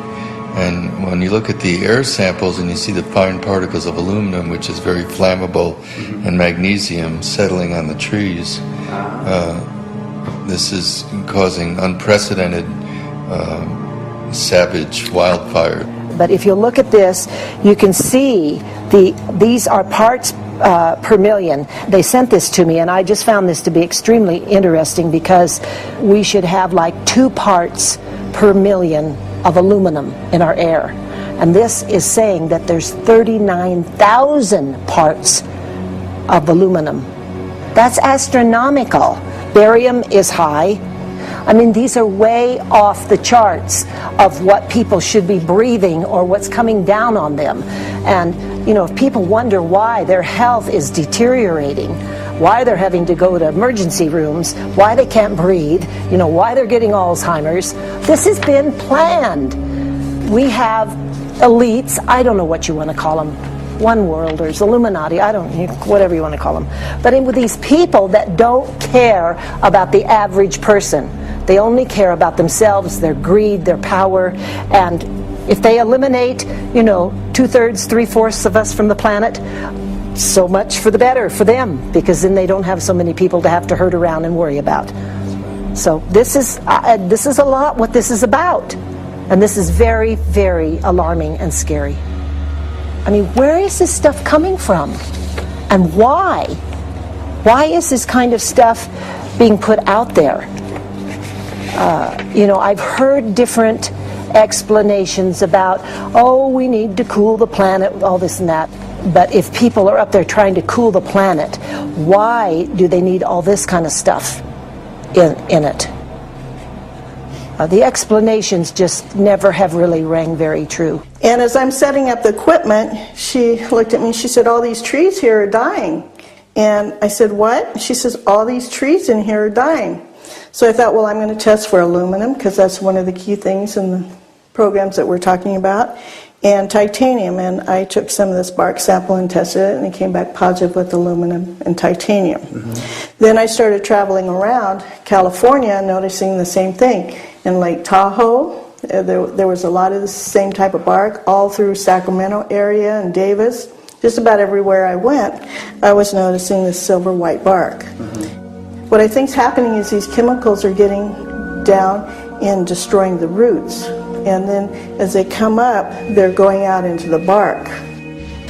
And when you look at the air samples and you see the fine particles of aluminum, which is very flammable, and magnesium settling on the trees, this is causing unprecedented savage wildfire. But if you look at this, you can see these are parts per million. They sent this to me, and I just found this to be extremely interesting because we should have like 2 parts per million of aluminum in our air. And this is saying that there's 39,000 parts of aluminum. That's astronomical. Barium is high. I mean, these are way off the charts of what people should be breathing or what's coming down on them. And, you know, if people wonder why their health is deteriorating, why they're having to go to emergency rooms, why they can't breathe, you know, why they're getting Alzheimer's, this has been planned. We have elites, I don't know what you want to call them, one worlders, Illuminati, I don't know, whatever you want to call them. But with these people that don't care about the average person. They only care about themselves, their greed, their power, and if they eliminate, you know, 2/3, 3/4 of us from the planet, so much for the better for them, because then they don't have so many people to have to herd around and worry about. So this is a lot what this is about, and this is very, very alarming and scary. I mean, where is this stuff coming from, and why? Why is this kind of stuff being put out there? You know, I've heard different explanations about, oh, we need to cool the planet, all this and that. But if people are up there trying to cool the planet, why do they need all this kind of stuff in it? The explanations just never have really rang very true. And as I'm setting up the equipment, she looked at me, she said, all these trees here are dying. And I said, what? She says, all these trees in here are dying. So I thought, well, I'm going to test for aluminum, because that's one of the key things in the programs that we're talking about, and titanium. And I took some of this bark sample and tested it, and it came back positive with aluminum and titanium. Then I started traveling around California, noticing the same thing. In Lake Tahoe, there was a lot of the same type of bark, all through Sacramento area and Davis. Just about everywhere I went, I was noticing this silver white bark. What I think's happening is these chemicals are getting down and destroying the roots. And then as they come up, they're going out into the bark.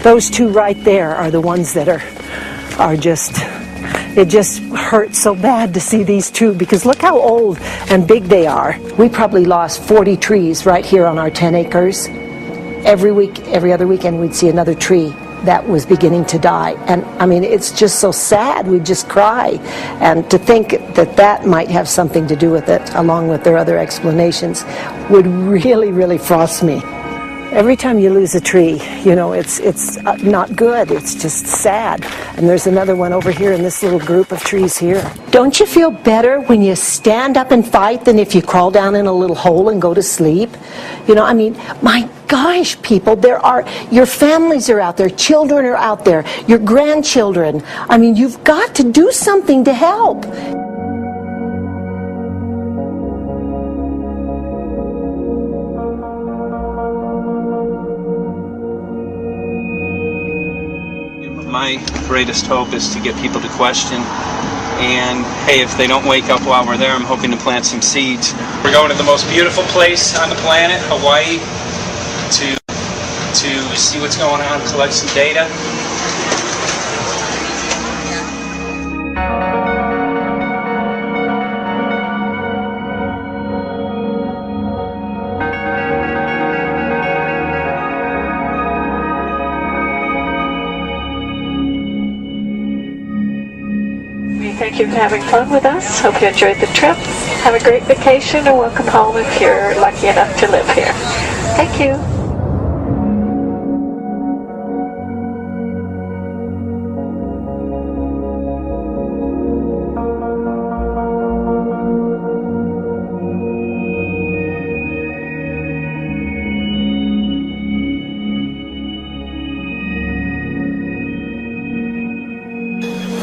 Those two right there are the ones that are just, it just hurts so bad to see these two, because look how old and big they are. We probably lost 40 trees right here on our 10 acres. Every week, every other weekend, we'd see another tree that was beginning to die. And I mean, it's just so sad, we just cry. And to think that that might have something to do with it, along with their other explanations, would really, really frost me. Every time you lose a tree, you know, it's not good, it's just sad. And there's another one over here in this little group of trees here. Don't you feel better when you stand up and fight than if you crawl down in a little hole and go to sleep? You know, I mean, my gosh, people, your families are out there, children are out there, your grandchildren. I mean, you've got to do something to help. My greatest hope is to get people to question, and hey, if they don't wake up while we're there, I'm hoping to plant some seeds. We're going to the most beautiful place on the planet, Hawaii, to see what's going on, collect some data. Thank you for having fun with us. Hope you enjoyed the trip. Have a great vacation and welcome home if you're lucky enough to live here. Thank you.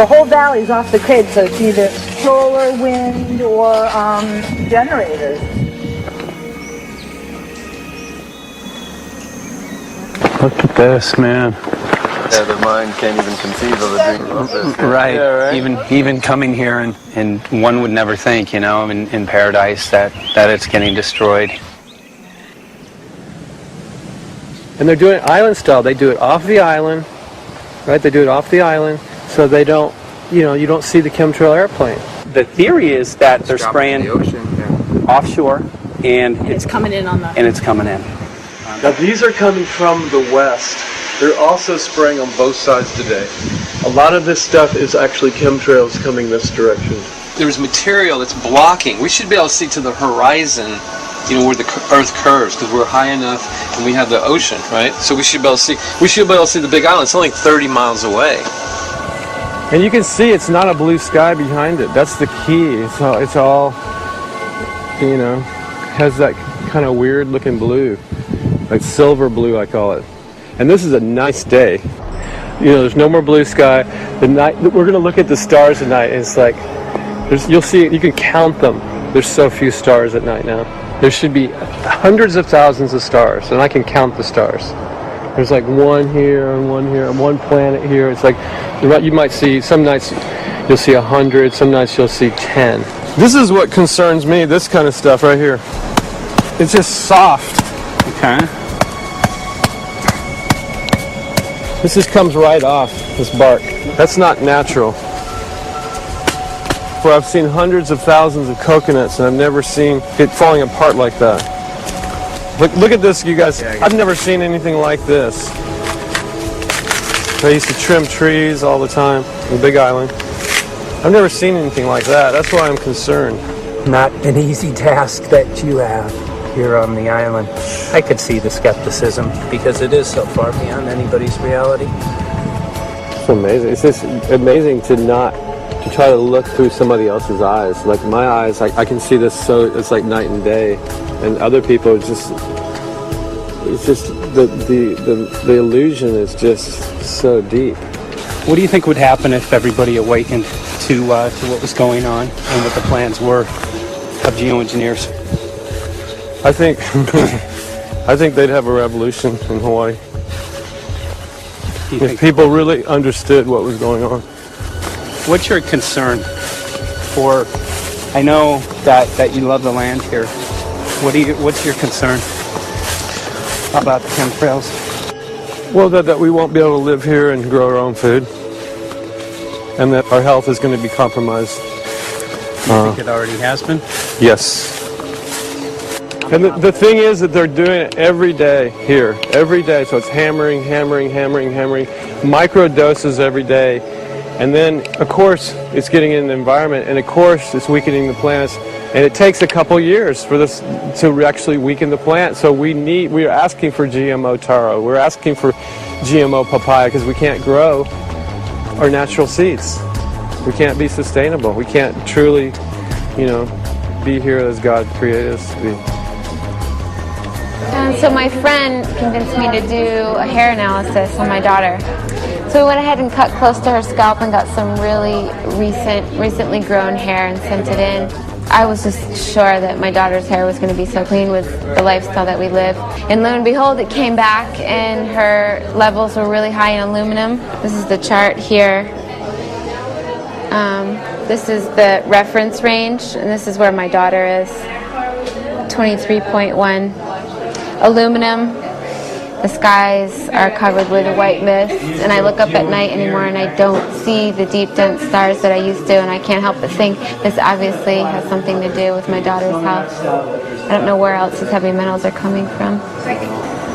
the whole valley's off the grid, so it's either solar, wind, or generators. Look at this, man. Yeah, the mind can't even conceive of a dream of this. Right. Yeah, right. Even coming here, and one would never think, you know, in paradise that it's getting destroyed. And they're doing it island style. They do it off the island, right? They do it off the island, so they don't, you know, you don't see the chemtrail airplane. The theory is that they're spraying the ocean, offshore, and It's coming in on the... and it's coming in. Now these are coming from the west. They're also spraying on both sides today. A lot of this stuff is actually chemtrails coming this direction. There's material that's blocking. We should be able to see to the horizon, you know, where the Earth curves, because we're high enough and we have the ocean, right? So we should be able to see. We should be able to see the Big Island. It's only 30 miles away. And you can see it's not a blue sky behind it. That's the key. It's all, you know, has that kind of weird looking blue, like silver blue, I call it. And this is a nice day. You know, there's no more blue sky. The night, we're going to look at the stars at night, and it's like, you'll see, you can count them. There's so few stars at night now. There should be hundreds of thousands of stars, and I can count the stars. There's like one here, and one planet here. It's like, you might see, some nights you'll see 100, some nights you'll see 10. This is what concerns me, this kind of stuff right here. It's just soft. Okay. This just comes right off, this bark. That's not natural. For I've seen hundreds of thousands of coconuts, and I've never seen it falling apart like that. Look at this, you guys. I've never seen anything like this. I used to trim trees all the time in the Big Island. I've never seen anything like that. That's why I'm concerned. Not an easy task that you have here on the island. I could see the skepticism because it is so far beyond anybody's reality. It's amazing. It's just amazing to try to look through somebody else's eyes. Like my eyes, I can see this, so it's like night and day. And other people, it's just the illusion is just so deep. What do you think would happen if everybody awakened to what was going on and what the plans were of geoengineers? I think they'd have a revolution in Hawaii if people really understood what was going on. What's your concern for? I know that you love the land here. What's your concern about the chemtrails? Well, that we won't be able to live here and grow our own food, and that our health is going to be compromised. You think it already has been? Yes. And the thing is that they're doing it every day here, every day. So it's hammering, micro doses every day. And then, of course, it's getting in the environment, and of course, it's weakening the plants. And it takes a couple years for this to actually weaken the plant. So we are asking for GMO taro. We're asking for GMO papaya because we can't grow our natural seeds. We can't be sustainable. We can't truly, be here as God created us to be. So my friend convinced me to do a hair analysis on my daughter. So we went ahead and cut close to her scalp and got some really recently grown hair and sent it in. I was just sure that my daughter's hair was going to be so clean with the lifestyle that we live. And lo and behold, it came back and her levels were really high in aluminum. This is the chart here. This is the reference range, and this is where my daughter is. 23.1. Aluminum. The skies are covered with a white mist, and I look up at night anymore and I don't see the deep, dense stars that I used to, and I can't help but think this obviously has something to do with my daughter's health. I don't know where else these heavy metals are coming from.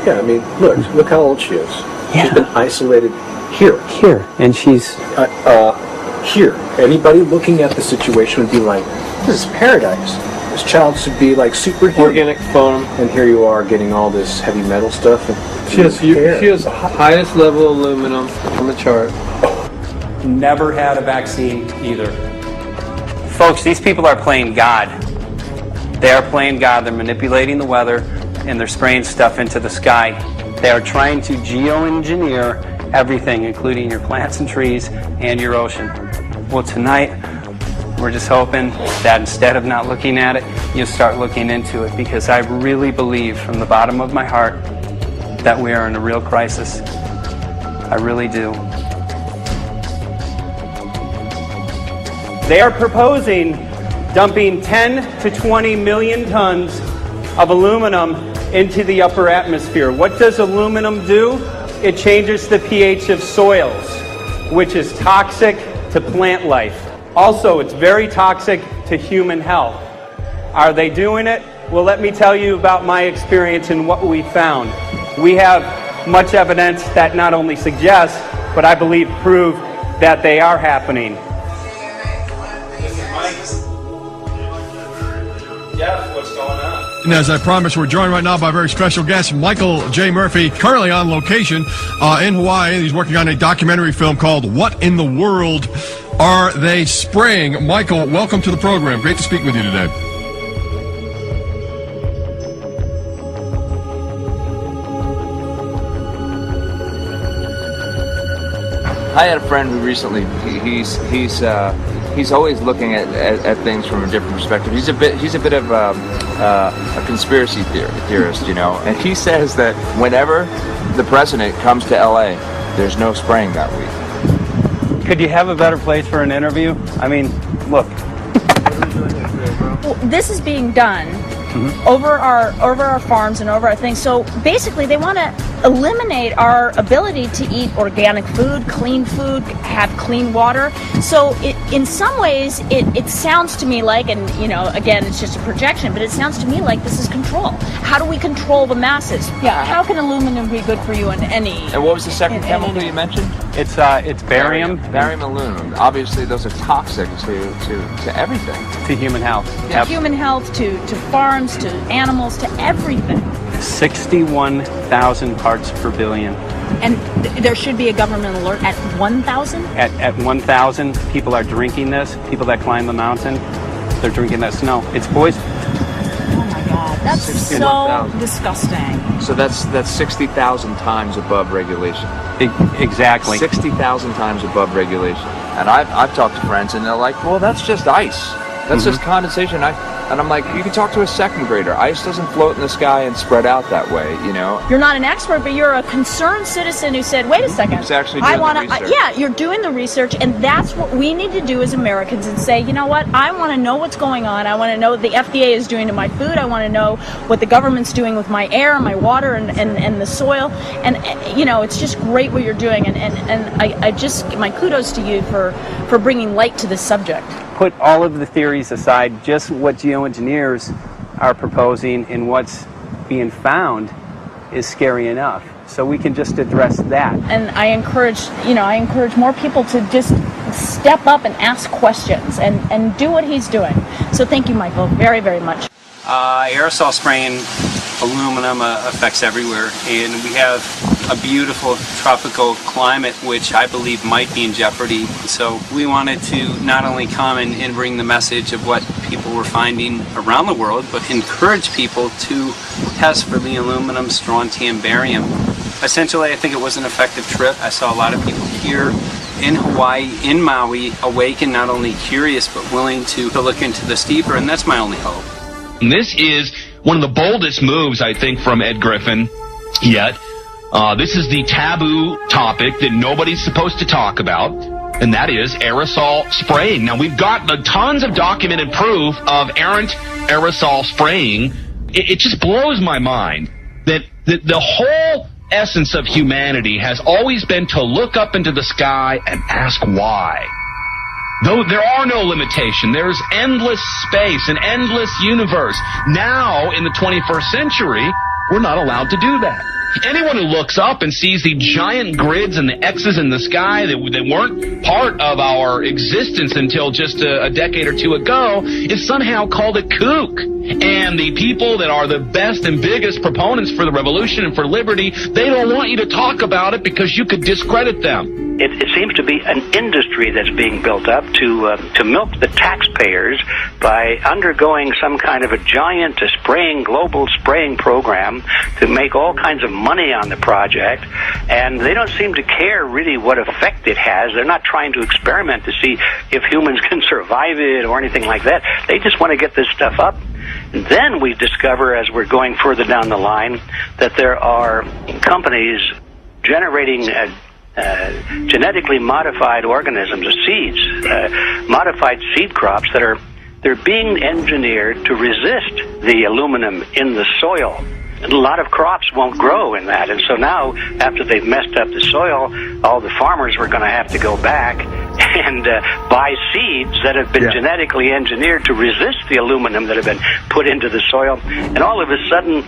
Yeah, I mean, look how old she is. Yeah. She's been isolated here. Here, and she's... here. Anybody looking at the situation would be like, this is paradise. This child should be like superhuman. Organic foam. And here you are getting all this heavy metal stuff. And she has the highest level of aluminum on the chart. Never had a vaccine either. Folks, these people are playing God. They are playing God. They're manipulating the weather and they're spraying stuff into the sky. They are trying to geoengineer everything, including your plants and trees and your ocean. Well, tonight, we're just hoping that instead of not looking at it, you'll start looking into it, because I really believe from the bottom of my heart that we are in a real crisis. I really do. They are proposing dumping 10 to 20 million tons of aluminum into the upper atmosphere. What does aluminum do? It changes the pH of soils, which is toxic to plant life. Also, it's very toxic to human health. Are they doing it? Well, let me tell you about my experience and what we found. We have much evidence that not only suggests, but I believe prove that they are happening. Jeff, what's going on? And as I promised, we're joined right now by a very special guest, Michael J. Murphy, currently on location in Hawaii. He's working on a documentary film called What in the World Are They Spraying? Michael, welcome to the program. Great to speak with you today. I had a friend who recently, he's always looking at things from a different perspective. He's a bit of a conspiracy theorist, you know. And he says that whenever the president comes to LA, there's no spraying that week. Could you have a better place for an interview? I mean, look. Well, this is being done over our farms and over our things. So basically, they want to eliminate our ability to eat organic food, have clean water. So in some ways, it sounds to me like, and you know, again, it's just a projection, but it sounds to me like this is control. How do we control the masses? Yeah. How can aluminum be good for you in any? And what was the second chemical you mentioned? It's barium. Barium aluminum. Obviously, those are toxic to everything. To human health. To human health, to farms, to animals, to everything. 61,000 parts per billion. And there should be a government alert at 1,000? At 1,000, people are drinking this. People that climb the mountain, they're drinking that snow. It's poison. Oh my God, that's so disgusting. So that's 60,000 times above regulation. Exactly. 60,000 times above regulation. And I've talked to friends, and they're like, well, that's just ice. That's just condensation. And I'm like, you can talk to a second grader. Ice doesn't float in the sky and spread out that way, you know? You're not an expert, but you're a concerned citizen who said, wait a second. Who's actually doing the research. Yeah, you're doing the research, and that's what we need to do as Americans and say, you know what, I want to know what's going on. I want to know what the FDA is doing to my food. I want to know what the government's doing with my air, my water, and the soil. And, you know, it's just great what you're doing. And I just, my kudos to you for bringing light to this subject. Put all of the theories aside, just what geoengineers are proposing and what's being found is scary enough. So we can just address that. And I encourage more people to just step up and ask questions and do what he's doing. So thank you, Michael, very, very much. Aerosol spraying aluminum affects everywhere, and we have a beautiful tropical climate which I believe might be in jeopardy. So we wanted to not only come and bring the message of what people were finding around the world, but encourage people to test for the aluminum, strontium, barium. Essentially, I think it was an effective trip. I saw a lot of people here in Hawaii, in Maui, awakened, not only curious, but willing to look into this deeper, and that's my only hope. This is one of the boldest moves, I think, from Ed Griffin yet. This is the taboo topic that nobody's supposed to talk about, and that is aerosol spraying. Now, we've got tons of documented proof of errant aerosol spraying. It just blows my mind that the whole essence of humanity has always been to look up into the sky and ask why. Though there are no limitation, there's endless space, an endless universe. Now, in the 21st century, we're not allowed to do that. Anyone who looks up and sees the giant grids and the X's in the sky that weren't part of our existence until just a decade or two ago is somehow called a kook. And the people that are the best and biggest proponents for the revolution and for liberty, they don't want you to talk about it because you could discredit them. It seems to be an industry that's being built up to milk the taxpayers by undergoing some kind of a giant global spraying program to make all kinds of money on the project, and they don't seem to care really what effect it has. They're not trying to experiment to see if humans can survive it or anything like that. They just want to get this stuff up. And then we discover, as we're going further down the line, that there are companies generating genetically modified organisms, or seeds, modified seed crops they're being engineered to resist the aluminum in the soil. And a lot of crops won't grow in that, and so now, after they've messed up the soil, all the farmers were going to have to go back and buy seeds that have been genetically engineered to resist the aluminum that have been put into the soil. And all of a sudden,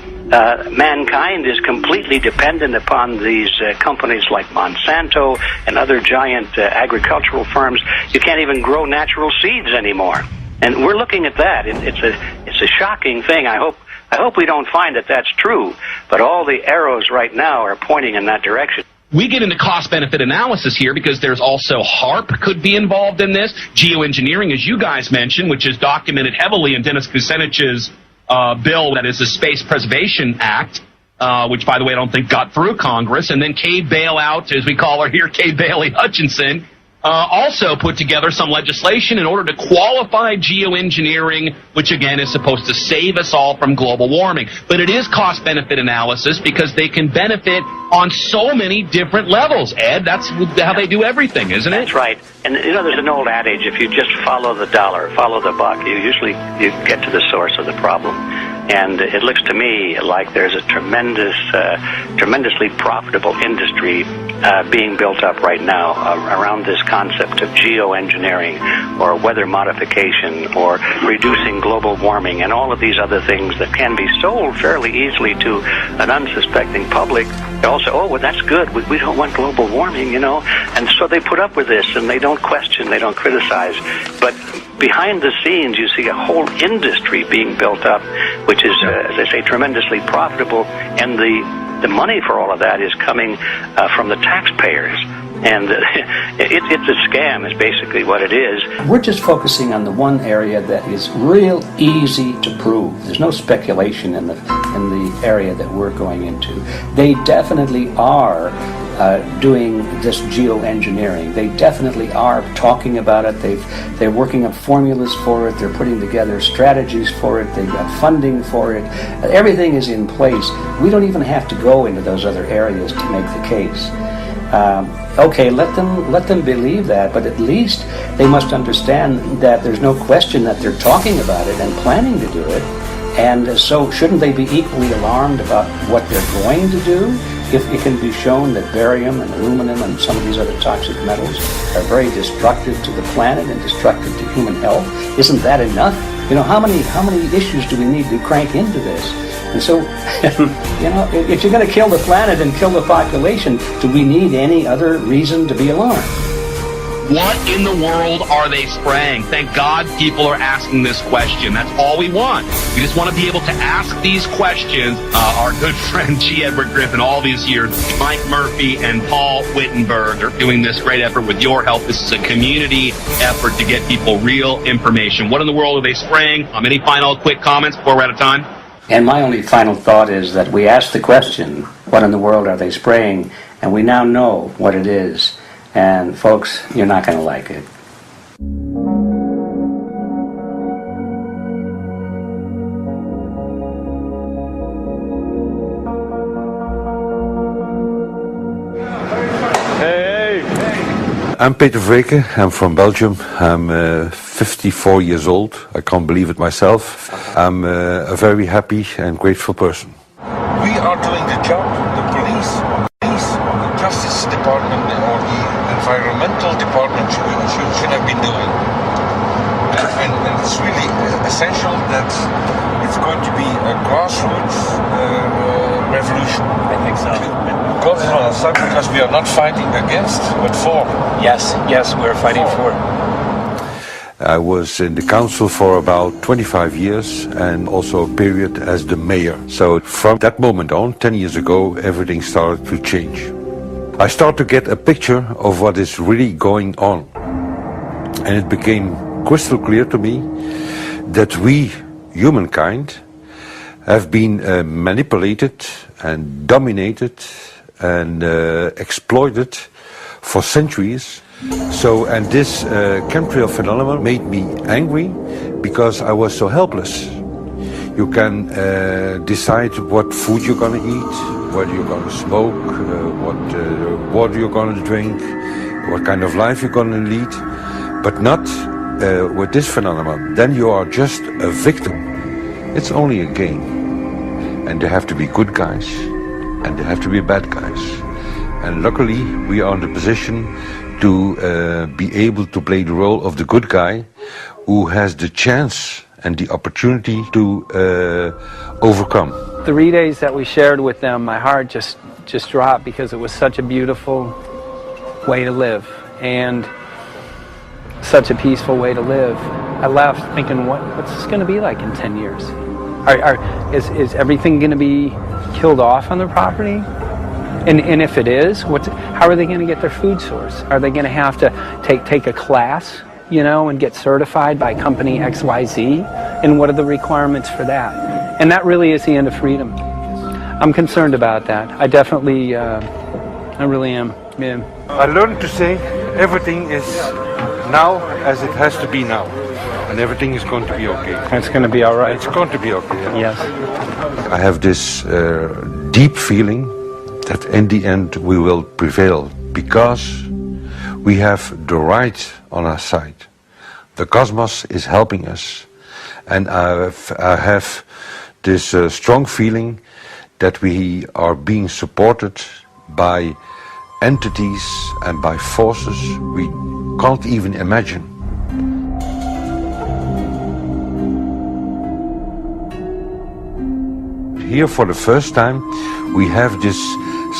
mankind is completely dependent upon these companies like Monsanto and other giant agricultural firms. You can't even grow natural seeds anymore. And we're looking at that. It's a shocking thing. I hope we don't find that that's true, but all the arrows right now are pointing in that direction. We get into cost-benefit analysis here because there's also HARP could be involved in this. Geoengineering, as you guys mentioned, which is documented heavily in Dennis Kucinich's bill, that is the Space Preservation Act, which, by the way, I don't think got through Congress. And then Kay Bailout, as we call her here, Kay Bailey Hutchinson, also put together some legislation in order to qualify geoengineering, which again is supposed to save us all from global warming. But it is cost-benefit analysis because they can benefit on so many different levels. Ed, that's how they do everything, isn't it? That's right. And you know, there's an old adage: if you just follow the dollar, follow the buck, you get to the source of the problem. And it looks to me like there's a tremendously profitable industry being built up right now around this concept of geoengineering or weather modification or reducing global warming and all of these other things that can be sold fairly easily to an unsuspecting public. They all say, oh, well, that's good. We don't want global warming, you know. And so they put up with this, and they don't question, they don't criticize. But behind the scenes, you see a whole industry being built up, which is, as I say, tremendously profitable, and the money for all of that is coming from the taxpayers. And it's a scam is basically what it is. We're just focusing on the one area that is real easy to prove. There's no speculation in the area that we're going into. They definitely are doing this geoengineering. They definitely are talking about it. They're working up formulas for it. They're putting together strategies for it. They've got funding for it. Everything is in place. We don't even have to go into those other areas to make the case. Okay, let them believe that, but at least they must understand that there's no question that they're talking about it and planning to do it. And so shouldn't they be equally alarmed about what they're going to do if it can be shown that barium and aluminum and some of these other toxic metals are very destructive to the planet and destructive to human health? Isn't that enough? You know, how many issues do we need to crank into this? And so, you know, if you're going to kill the planet and kill the population, do we need any other reason to be alarmed? What in the world are they spraying? Thank God people are asking this question. That's all we want. We just want to be able to ask these questions. Our good friend G. Edward Griffin, all these years, Mike Murphy and Paul Wittenberg are doing this great effort with your help. This is a community effort to get people real information. What in the world are they spraying? Any final quick comments before we're out of time? And my only final thought is that we asked the question, what in the world are they spraying? And we now know what it is. And folks, you're not going to like it. I'm Peter Vreken. I'm from Belgium. I'm 54 years old. I can't believe it myself. I'm a very happy and grateful person. We are doing the job the police, the Justice Department, or the Environmental Department should have been doing. And it's really essential that it's going to be a grassroots revolution. I think so. Because we are not fighting against, but for. Yes, we're fighting for. I was in the council for about 25 years and also a period as the mayor. So from that moment on, 10 years ago, everything started to change. I started to get a picture of what is really going on. And it became crystal clear to me that we, humankind, have been manipulated and dominated and exploited for centuries. So, and this chemtrail phenomenon made me angry because I was so helpless. You can decide what food you're going to eat, whether you're going to smoke, what water you're going to drink, what kind of life you're going to lead, but not with this phenomenon. Then you are just a victim. It's only a game. And there have to be good guys, and there have to be bad guys. And luckily, we are in the position to be able to play the role of the good guy who has the chance and the opportunity to overcome. The 3 days that we shared with them, my heart just dropped because it was such a beautiful way to live and such a peaceful way to live. I left thinking, what's this going to be like in 10 years? Is everything going to be killed off on the property? And if it is, how are they going to get their food source? Are they going to have to take a class, and get certified by company XYZ? And what are the requirements for that? And that really is the end of freedom. I'm concerned about that. I definitely, I really am. Yeah. I learned to say everything is now as it has to be now. And everything is going to be okay. It's going to be all right. It's going to be okay. Yes. I have this deep feeling that in the end we will prevail because we have the right on our side. The cosmos is helping us. And I have this strong feeling that we are being supported by entities and by forces we can't even imagine. Here for the first time we have this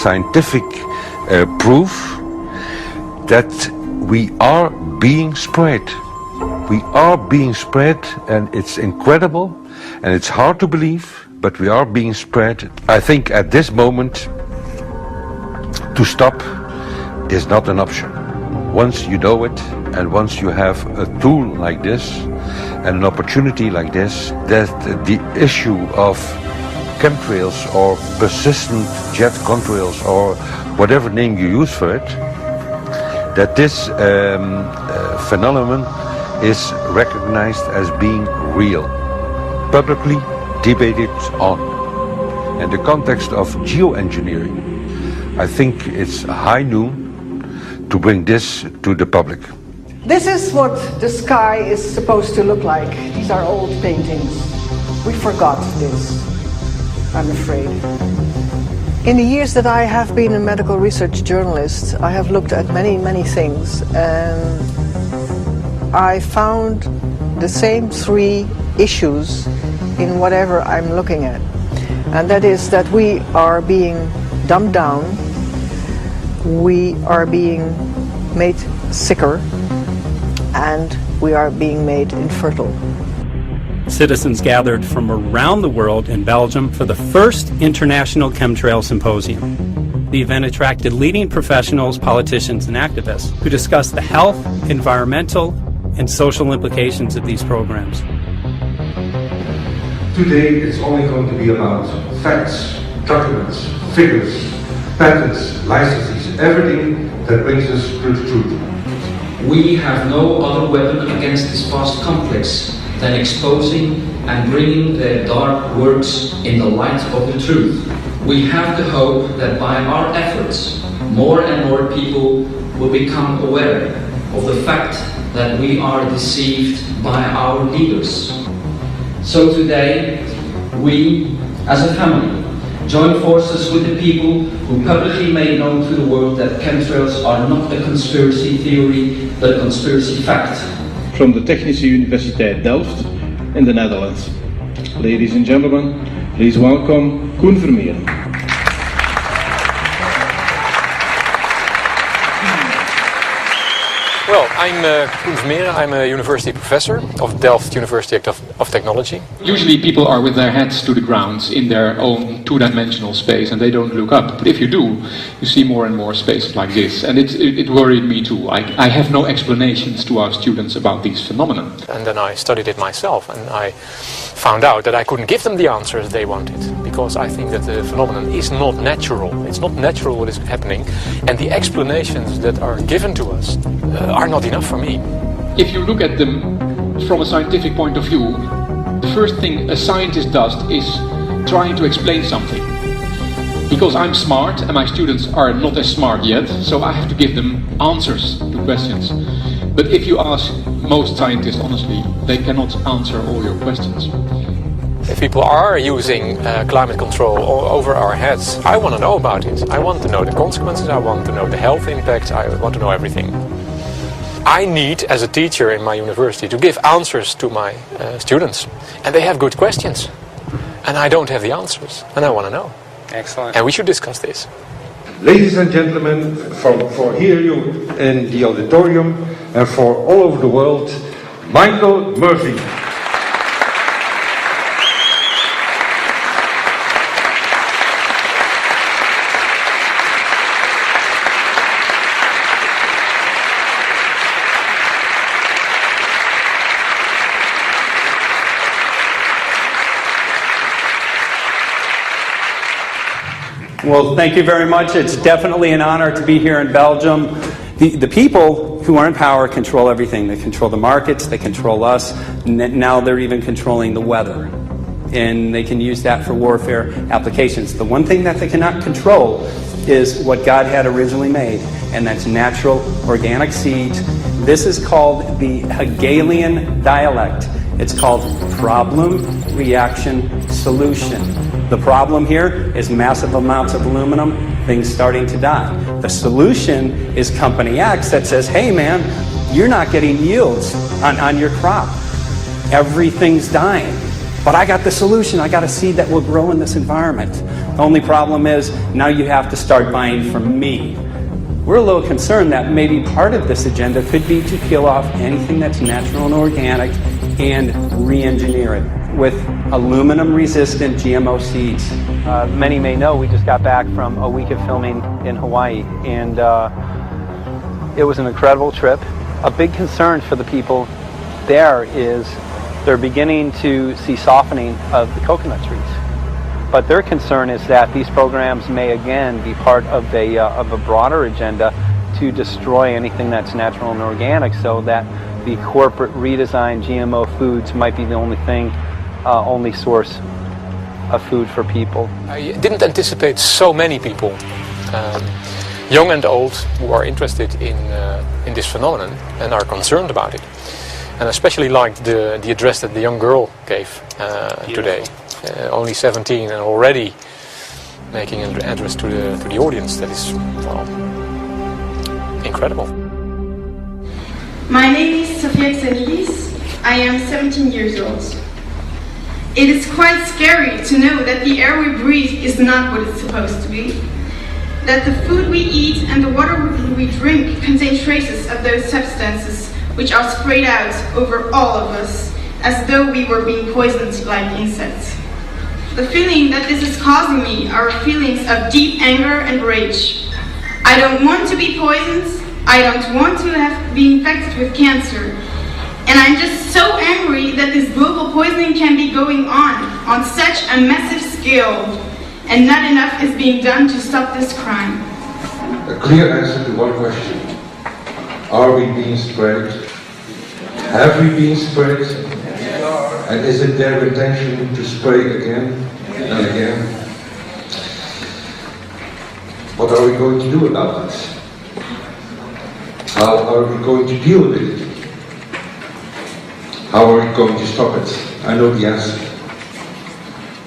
scientific proof that we are being spread. We are being spread, and it's incredible and it's hard to believe, but we are being spread. I think at this moment to stop is not an option. Once you know it and once you have a tool like this and an opportunity like this, that the issue of chemtrails or persistent jet contrails or whatever name you use for it, that this phenomenon is recognized as being real, publicly debated on. In the context of geoengineering, I think it's high noon to bring this to the public. This is what the sky is supposed to look like. These are old paintings. We forgot this, I'm afraid. In the years that I have been a medical research journalist, I have looked at many things, and I found the same three issues in whatever I'm looking at. And that is that we are being dumbed down, we are being made sicker, and we are being made infertile. Citizens gathered from around the world in Belgium for the first International Chemtrail Symposium. The event attracted leading professionals, politicians, and activists who discussed the health, environmental, and social implications of these programs. Today it's only going to be about facts, documents, figures, patents, licenses, everything that brings us to the truth. We have no other weapon against this vast complex than exposing and bringing their dark works in the light of the truth. We have the hope that by our efforts, more and more people will become aware of the fact that we are deceived by our leaders. So today, we, as a family, join forces with the people who publicly made known to the world that chemtrails are not a conspiracy theory, but a conspiracy fact. From the Technische Universiteit Delft in the Netherlands. Ladies and gentlemen, please welcome Koen Vermeeren. Well, I'm Koen Vermeeren. I'm a university professor of Delft University of Technology. Usually people are with their heads to the ground in their own two-dimensional space and they don't look up. But if you do, you see more and more spaces like this. And it worried me too. I have no explanations to our students about these phenomena. And then I studied it myself and I found out that I couldn't give them the answers they wanted, because I think that the phenomenon is not natural. It's not natural what is happening, and the explanations that are given to us are not enough for me. If you look at them from a scientific point of view, the first thing a scientist does is trying to explain something. Because I'm smart and my students are not as smart yet, so I have to give them answers to questions. But if you ask most scientists honestly, they cannot answer all your questions. If people are using climate control over our heads, I want to know about it. I want to know the consequences, I want to know the health impact, I want to know everything. I need, as a teacher in my university, to give answers to my students. And they have good questions. And I don't have the answers. And I want to know. Excellent. And we should discuss this. Ladies and gentlemen, for here you in the auditorium and for all over the world, Michael Murphy. Well, thank you very much. It's definitely an honor to be here in Belgium. The people who are in power control everything. They control the markets, they control us, and now they're even controlling the weather. And they can use that for warfare applications. The one thing that they cannot control is what God had originally made, and that's natural organic seeds. This is called the Hegelian dialect. It's called problem, reaction, solution. The problem here is massive amounts of aluminum, things starting to die. The solution is company X that says, hey man, you're not getting yields on your crop. Everything's dying. But I got the solution. I got a seed that will grow in this environment. The only problem is now you have to start buying from me. We're a little concerned that maybe part of this agenda could be to kill off anything that's natural and organic and re-engineer it with aluminum-resistant GMO seeds. Many may know we just got back from a week of filming in Hawaii, and it was an incredible trip. A big concern for the people there is they're beginning to see softening of the coconut trees. But their concern is that these programs may again be part of a broader agenda to destroy anything that's natural and organic, so that the corporate redesigned GMO foods might be the only source of food for people. I didn't anticipate so many people, young and old, who are interested in this phenomenon and are concerned about it. And I especially liked the address that the young girl gave today. Only 17 and already making an address to the audience. That is, well, incredible. My name is Sofia Xenidis. I am 17 years old. It is quite scary to know that the air we breathe is not what it's supposed to be. That the food we eat and the water we drink contain traces of those substances which are sprayed out over all of us as though we were being poisoned like insects. The feeling that this is causing me are feelings of deep anger and rage. I don't want to be poisoned. I don't want to be infected with cancer. And I'm just so angry that this global poisoning can be going on such a massive scale, and not enough is being done to stop this crime. A clear answer to one question. Are we being sprayed? Have we been sprayed? And is it their intention to spray again and again? What are we going to do about this? How are we going to deal with it? How are we going to stop it? I know the answer.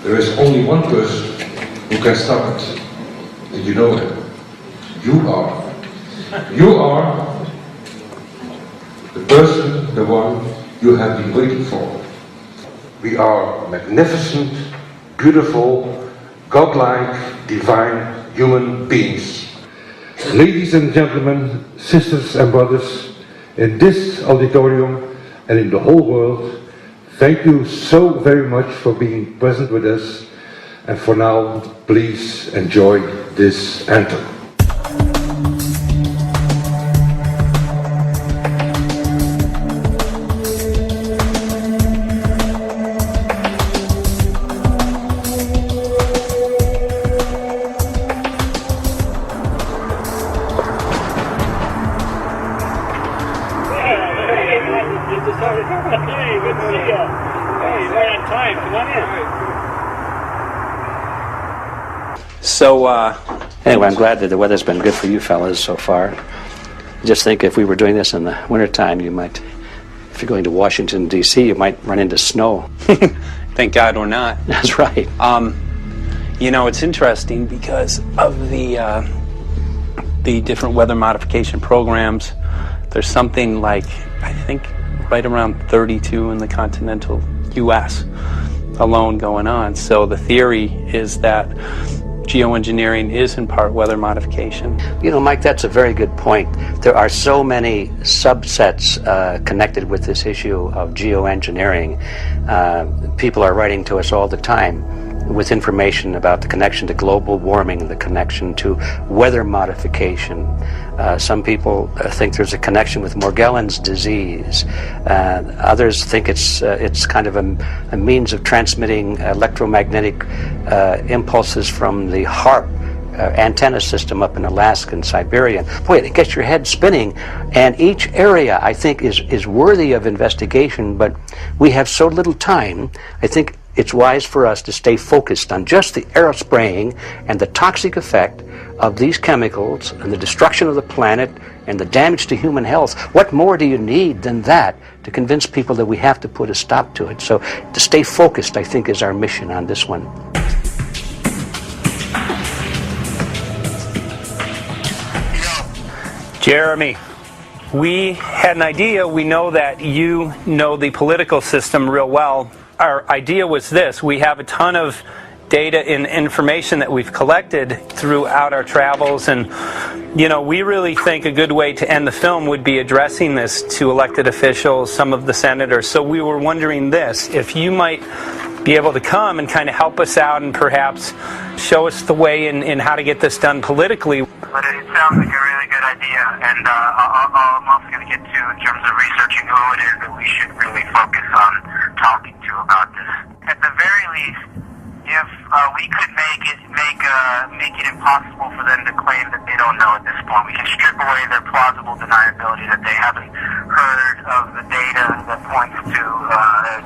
There is only one person who can stop it. And you know him. You are. You are the person, the one you have been waiting for. We are magnificent, beautiful, godlike, divine human beings. Ladies and gentlemen, sisters and brothers, In this auditorium and in the whole world, thank you so very much for being present with us. And for now, please enjoy this anthem. So, anyway, I'm glad that the weather's been good for you fellas so far. Just think if we were doing this in the wintertime, you might, if you're going to Washington, D.C., you might run into snow. Thank God we're not. That's right. You know, it's interesting because of the different weather modification programs. There's something like, I think, right around 32 in the continental U.S. alone going on. So the theory is that geoengineering is in part weather modification. You know, Mike, that's a very good point. There are so many subsets connected with this issue of geoengineering. People are writing to us all the time with information about the connection to global warming, the connection to weather modification. Some people think there's a connection with Morgellons disease. Others think it's kind of a means of transmitting electromagnetic impulses from the HAARP antenna system up in Alaska and Siberia. Boy, it gets your head spinning. And each area, I think, is worthy of investigation, but we have so little time. I think it's wise for us to stay focused on just the aerospraying and the toxic effect of these chemicals and the destruction of the planet and the damage to human health. What more do you need than that to convince people that we have to put a stop to it? So to stay focused, I think, is our mission on this one. Jeremy, we had an idea. We know that you know the political system real well. Our idea was this. We have a ton of data and information that we've collected throughout our travels, and you know, we really think a good way to end the film would be addressing this to elected officials, some of the senators. So we were wondering this, if you might be able to come and kind of help us out and perhaps show us the way in how to get this done politically. But it sounds like a really good idea, and I'm also going to get to, in terms of researching who it is that we should really focus on talking to about this. At the very least, if we could make it impossible for them to claim that they don't know at this point, we can strip away their plausible deniability that they haven't heard of the data that points to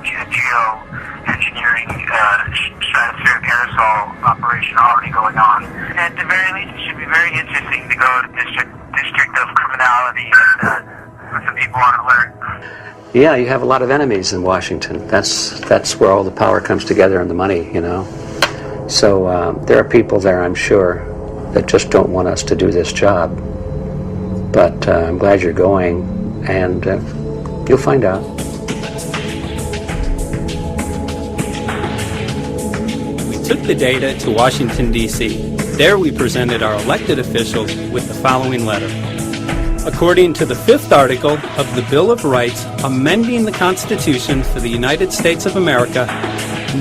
geoengineering stratospheric aerosol operation already going on. At the very least, it should be very interesting to go to District of Criminality and put some people on alert. Yeah, you have a lot of enemies in Washington. That's where all the power comes together and the money, you know. So there are people there, I'm sure, that just don't want us to do this job. But I'm glad you're going, and you'll find out. We took the data to Washington, D.C. There we presented our elected officials with the following letter. According to the 5th article of the Bill of Rights amending the Constitution for the United States of America,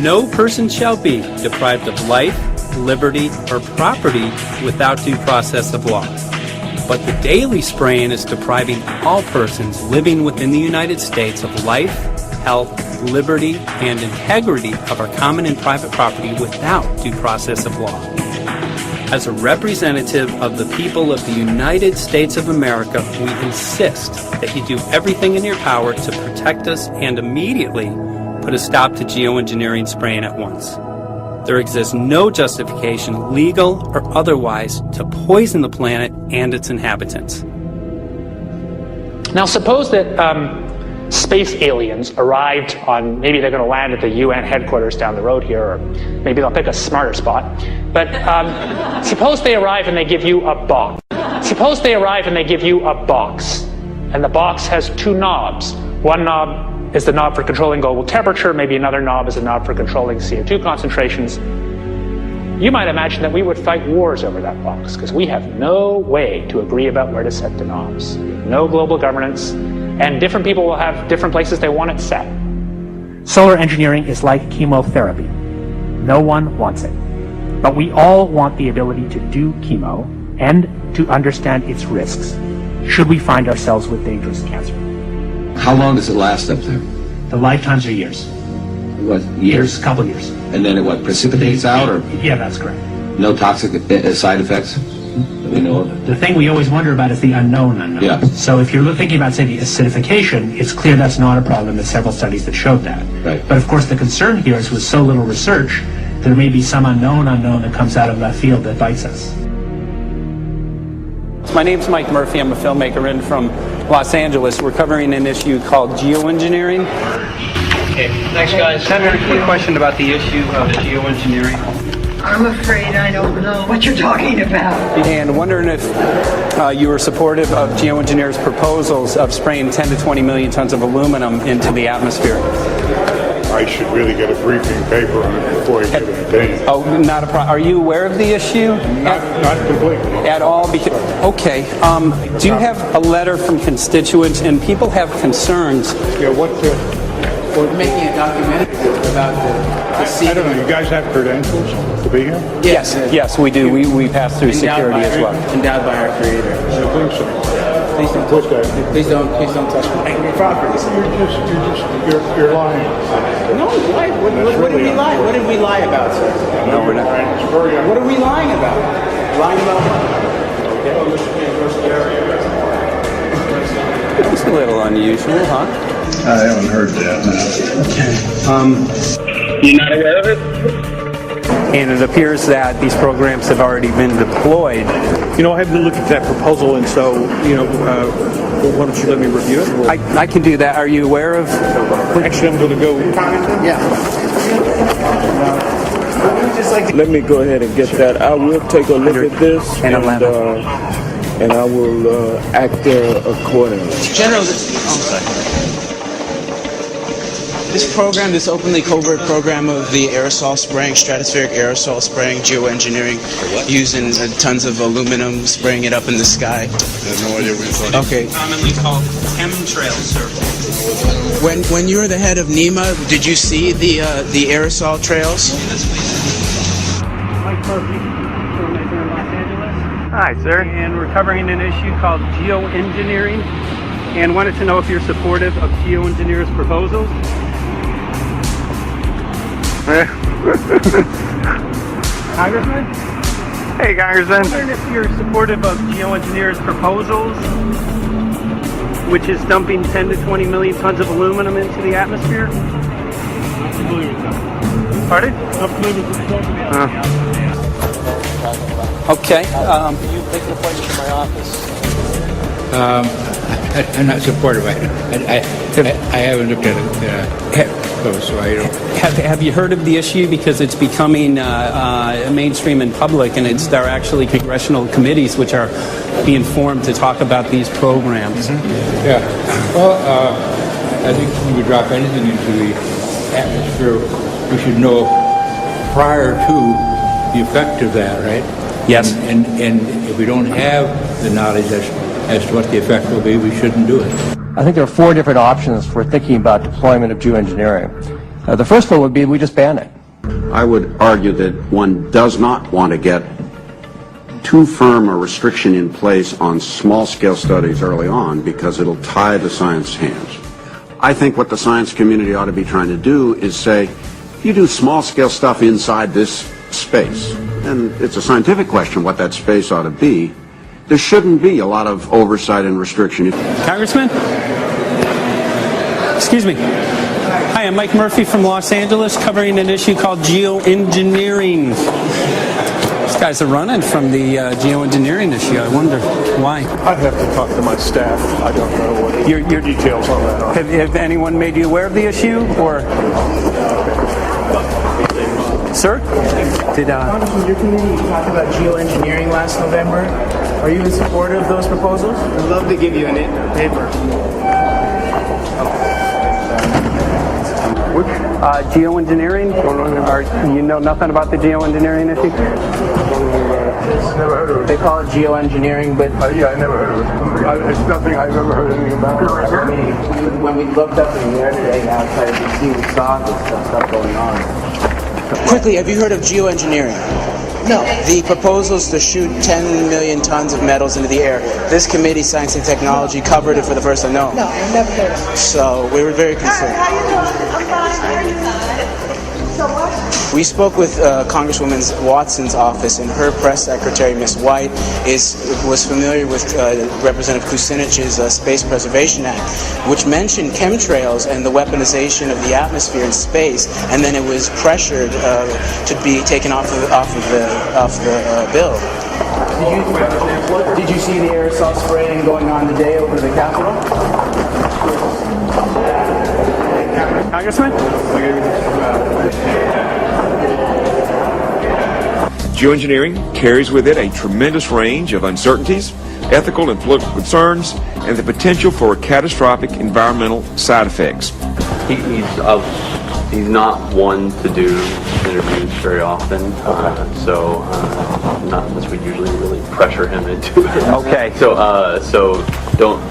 no person shall be deprived of life, liberty, or property without due process of law. But the daily spraying is depriving all persons living within the United States of life, health, liberty, and integrity of our common and private property without due process of law. As a representative of the people of the United States of America, we insist that you do everything in your power to protect us and immediately put a stop to geoengineering spraying at once. There exists no justification, legal or otherwise, to poison the planet and its inhabitants. Now suppose that space aliens arrived on, maybe they're going to land at the UN headquarters down the road here, or maybe they'll pick a smarter spot. But suppose they arrive and they give you a box. Suppose they arrive and they give you a box, and the box has 2 knobs. One knob is the knob for controlling global temperature, maybe another knob is a knob for controlling CO2 concentrations. You might imagine that we would fight wars over that box, because we have no way to agree about where to set the knobs. No global governance, and different people will have different places they want it set. Solar engineering is like chemotherapy. No one wants it. But we all want the ability to do chemo and to understand its risks, should we find ourselves with dangerous cancer. How long does it last up there? The lifetimes are years. What, years? A couple years. And then it what, precipitates out, or Yeah, that's correct. no toxic side effects that we know of? The thing we always wonder about is the unknown unknown. Yeah. So if you're thinking about, say, the acidification, it's clear that's not a problem. There's several studies that showed that. Right. But of course the concern here is with so little research, there may be some unknown that comes out of left field that bites us. My name's Mike Murphy. I'm a filmmaker in from Los Angeles. We're covering an issue called geoengineering. Okay, thanks guys. Senator, quick question about the issue of geoengineering. I'm afraid I don't know what you're talking about. And wondering if you were supportive of geoengineers' proposals of spraying 10 to 20 million tons of aluminum into the atmosphere. I should really get a briefing paper on it before you get an opinion. Oh, not a problem. Are you aware of the issue? Not completely. At all? Okay. Do you have a letter from constituents, and people have concerns? Yeah, We're making a documentary about the I don't know, you guys have credentials to be here? Yes, we do. We pass through security as well. Endowed by our creator. I think so. Please don't touch my property. You're lying. No, why? What did we lie? What did we lie about, sir? No, we're not. What are we lying about? Lying about what? It's a little unusual, huh? I haven't heard that. You're not aware of it? And it appears that these programs have already been deployed. You know, I haven't looked at that proposal, and so, why don't you let me review it? I can do that. Are you aware of? Actually, I'm going to go. Yeah. Let me go ahead and get that. I will take a look at this, and I will act accordingly. General, this program, this openly covert program of the aerosol spraying, stratospheric aerosol spraying, geoengineering, using tons of aluminum, spraying it up in the sky. I have no idea what you're talking about. Okay. Commonly called chemtrail survey. When you were the head of NEMA, did you see the aerosol trails? Mike Murphy, filmmaker in Los Angeles. Hi, sir. And we're covering an issue called geoengineering, and wanted to know if you're supportive of geoengineers' proposals. Congressman? Hey, Congressman. I'm wondering if you're supportive of geoengineers' proposals, which is dumping 10 to 20 million tons of aluminum into the atmosphere. I'm familiar with that. Pardon? I'm familiar with the Okay. Can you make an appointment to my office? I'm not supportive. I haven't looked at it close, so I don't. Have you heard of the issue? Because it's becoming mainstream in public, and there are actually congressional committees which are being formed to talk about these programs. Mm-hmm. Yeah. Well, I think when we drop anything into the atmosphere, we should know prior to the effect of that, right? Yes. And if we don't have the knowledge as to what the effect will be, we shouldn't do it. I think there are 4 different options for thinking about deployment of geoengineering. The first one would be we just ban it. I would argue that one does not want to get too firm a restriction in place on small-scale studies early on because it'll tie the science hands. I think what the science community ought to be trying to do is say, you do small-scale stuff inside this space, and it's a scientific question what that space ought to be. There shouldn't be a lot of oversight and restriction. Congressman? Excuse me. Hi, I'm Mike Murphy from Los Angeles, covering an issue called geoengineering. These guys are running from the geoengineering issue. I wonder why. I'd have to talk to my staff. I don't know what your details on that are. Have anyone made you aware of the issue, or? Sir? Congressman, your committee talked about geoengineering last November. Are you in support of those proposals? I'd love to give you a paper. Geoengineering? You know nothing about the geoengineering issue? this? Never heard of it. They call it geoengineering, but Yeah, I never heard of it. It's nothing I've ever heard anything about. when we looked up in the air today outside of DC, we saw this stuff going on. Quickly, have you heard of geoengineering? No. The proposals to shoot 10 million tons of metals into the air. This committee, Science and Technology, covered it for the first time. No. No, I've never heard of it. So we were very concerned. How you doing? I'm fine. How are you? So what? We spoke with Congresswoman Watson's office, and her press secretary, Ms. White, was familiar with Representative Kucinich's Space Preservation Act, which mentioned chemtrails and the weaponization of the atmosphere in space, and then it was pressured to be taken off the bill. Did you see the aerosol spraying going on today over the Capitol? Congressman? Geoengineering carries with it a tremendous range of uncertainties, ethical and political concerns, and the potential for catastrophic environmental side effects. He's not one to do interviews very often, so not unless we usually really pressure him into it. Okay. So don't,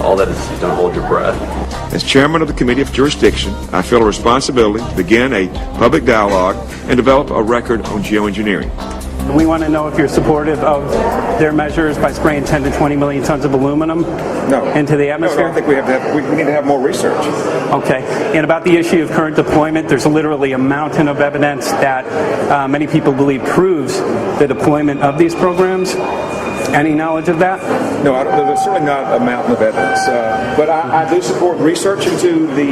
all that is, don't hold your breath. As chairman of the Committee of Jurisdiction, I feel a responsibility to begin a public dialogue and develop a record on geoengineering. We want to know if you're supportive of their measures by spraying 10 to 20 million tons of aluminum into the atmosphere? No, I think we need to have more research. Okay. And about the issue of current deployment, there's literally a mountain of evidence that many people believe proves the deployment of these programs. Any knowledge of that? No, there's certainly not a mountain of evidence, but I do support research into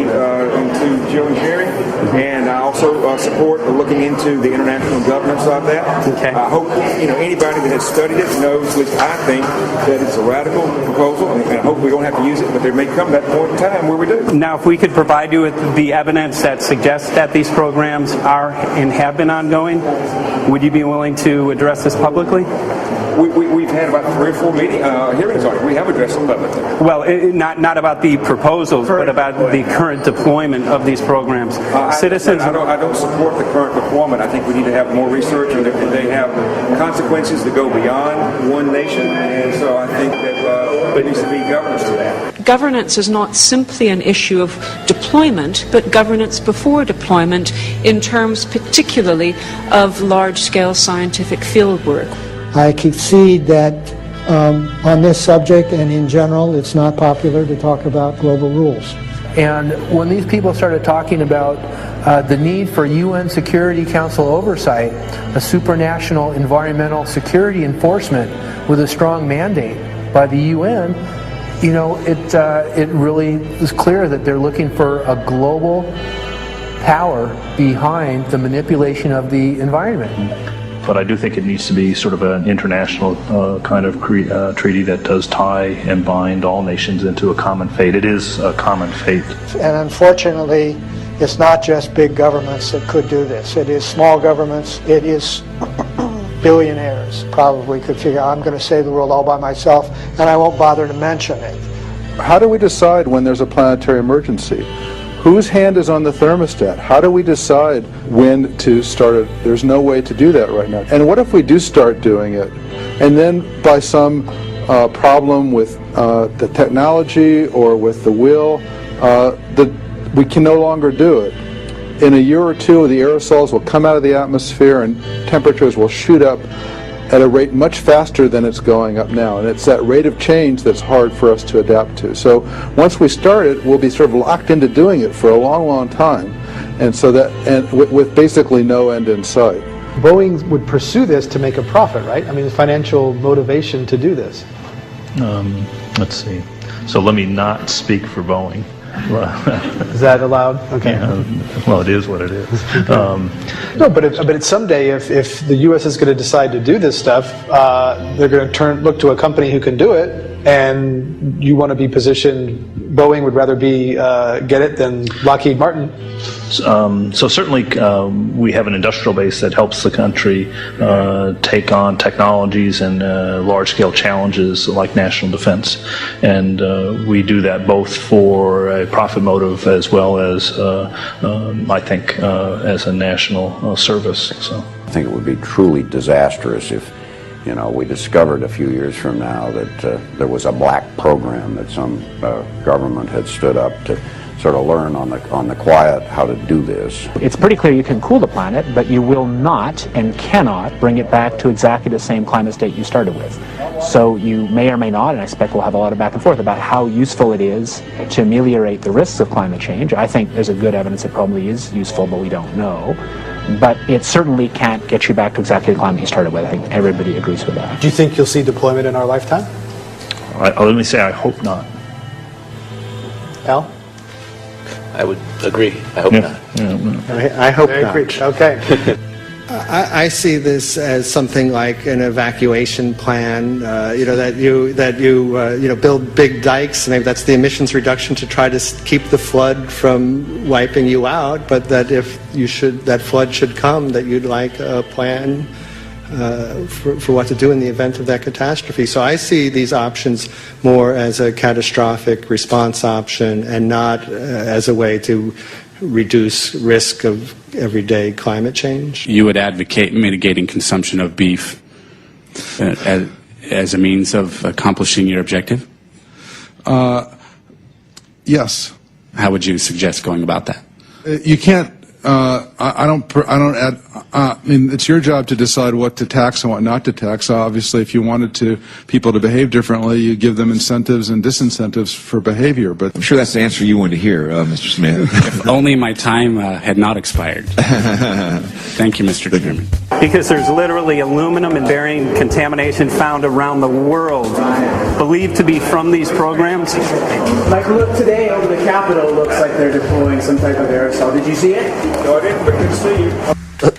geoengineering, and I also support looking into the international governance of that. Okay. I hope anybody that has studied it knows, at least I think, that it's a radical proposal, and I hope we don't have to use it, but there may come that point in time where we do. Now, if we could provide you with the evidence that suggests that these programs are and have been ongoing, would you be willing to address this publicly? We've had about 3 or 4 hearings on it. We have addressed them publicly. Well, not about the proposals, but about the current deployment of these programs. Citizens. I don't support the current deployment. I think we need to have more research, and they have consequences that go beyond one nation, and so I think that there needs to be governance to that. Governance is not simply an issue of deployment, but governance before deployment in terms particularly of large-scale scientific fieldwork. I concede that on this subject and in general, it's not popular to talk about global rules. And when these people started talking about the need for UN Security Council oversight, a supranational environmental security enforcement with a strong mandate by the UN, it really is clear that they're looking for a global power behind the manipulation of the environment. But I do think it needs to be sort of an international kind of treaty that does tie and bind all nations into a common fate. It is a common fate. And unfortunately, it's not just big governments that could do this. It is small governments. It is billionaires probably could figure out, I'm going to save the world all by myself, and I won't bother to mention it. How do we decide when there's a planetary emergency? Whose hand is on the thermostat? How do we decide when to start it? There's no way to do that right now. And what if we do start doing it, and then by some problem with the technology or with the will, we can no longer do it? In a year or two, the aerosols will come out of the atmosphere and temperatures will shoot up at a rate much faster than it's going up now. And it's that rate of change that's hard for us to adapt to. So once we start it, we'll be sort of locked into doing it for a long, long time. And so with basically no end in sight. Boeing would pursue this to make a profit, right? I mean, the financial motivation to do this. Let's see. So let me not speak for Boeing. Is that allowed? Okay. Yeah, well, it is what it is. No, but someday, if the U.S. is going to decide to do this stuff, they're going to look to a company who can do it, and you want to be positioned. Boeing would rather get it than Lockheed Martin. So certainly we have an industrial base that helps the country take on technologies and large-scale challenges like national defense. And we do that both for a profit motive as well as, I think, as a national service. So I think it would be truly disastrous if You know, we discovered a few years from now that there was a black program that some government had stood up to sort of learn on the quiet how to do this. It's pretty clear you can cool the planet, but you will not and cannot bring it back to exactly the same climate state you started with. So you may or may not, and I expect we'll have a lot of back and forth about how useful it is to ameliorate the risks of climate change. I think there's a good evidence it probably is useful, but we don't know. But it certainly can't get you back to exactly the climate you started with. I think everybody agrees with that. Do you think you'll see deployment in our lifetime? Let me say I hope not. Al? I would agree. I hope not. I hope Very not. preached. Okay. I see this as something like an evacuation plan. That you build big dikes. Maybe that's the emissions reduction to try to keep the flood from wiping you out. But that if that flood should come, that you'd like a plan for what to do in the event of that catastrophe. So I see these options more as a catastrophic response option and not as a way to reduce risk of everyday climate change. You would advocate mitigating consumption of beef as a means of accomplishing your objective? Yes. How would you suggest going about that? You can't. I mean, it's your job to decide what to tax and what not to tax. Obviously, if you wanted people to behave differently, you give them incentives and disincentives for behavior. But I'm sure that's the answer you wanted to hear, Mr. Smith. If only my time had not expired. Thank you, Mr. Chairman. Because there's literally aluminum and barium contamination found around the world, believed to be from these programs. Like, look, today over the Capitol looks like they're deploying some type of aerosol. Did you see it? No, I didn't, but good to see you.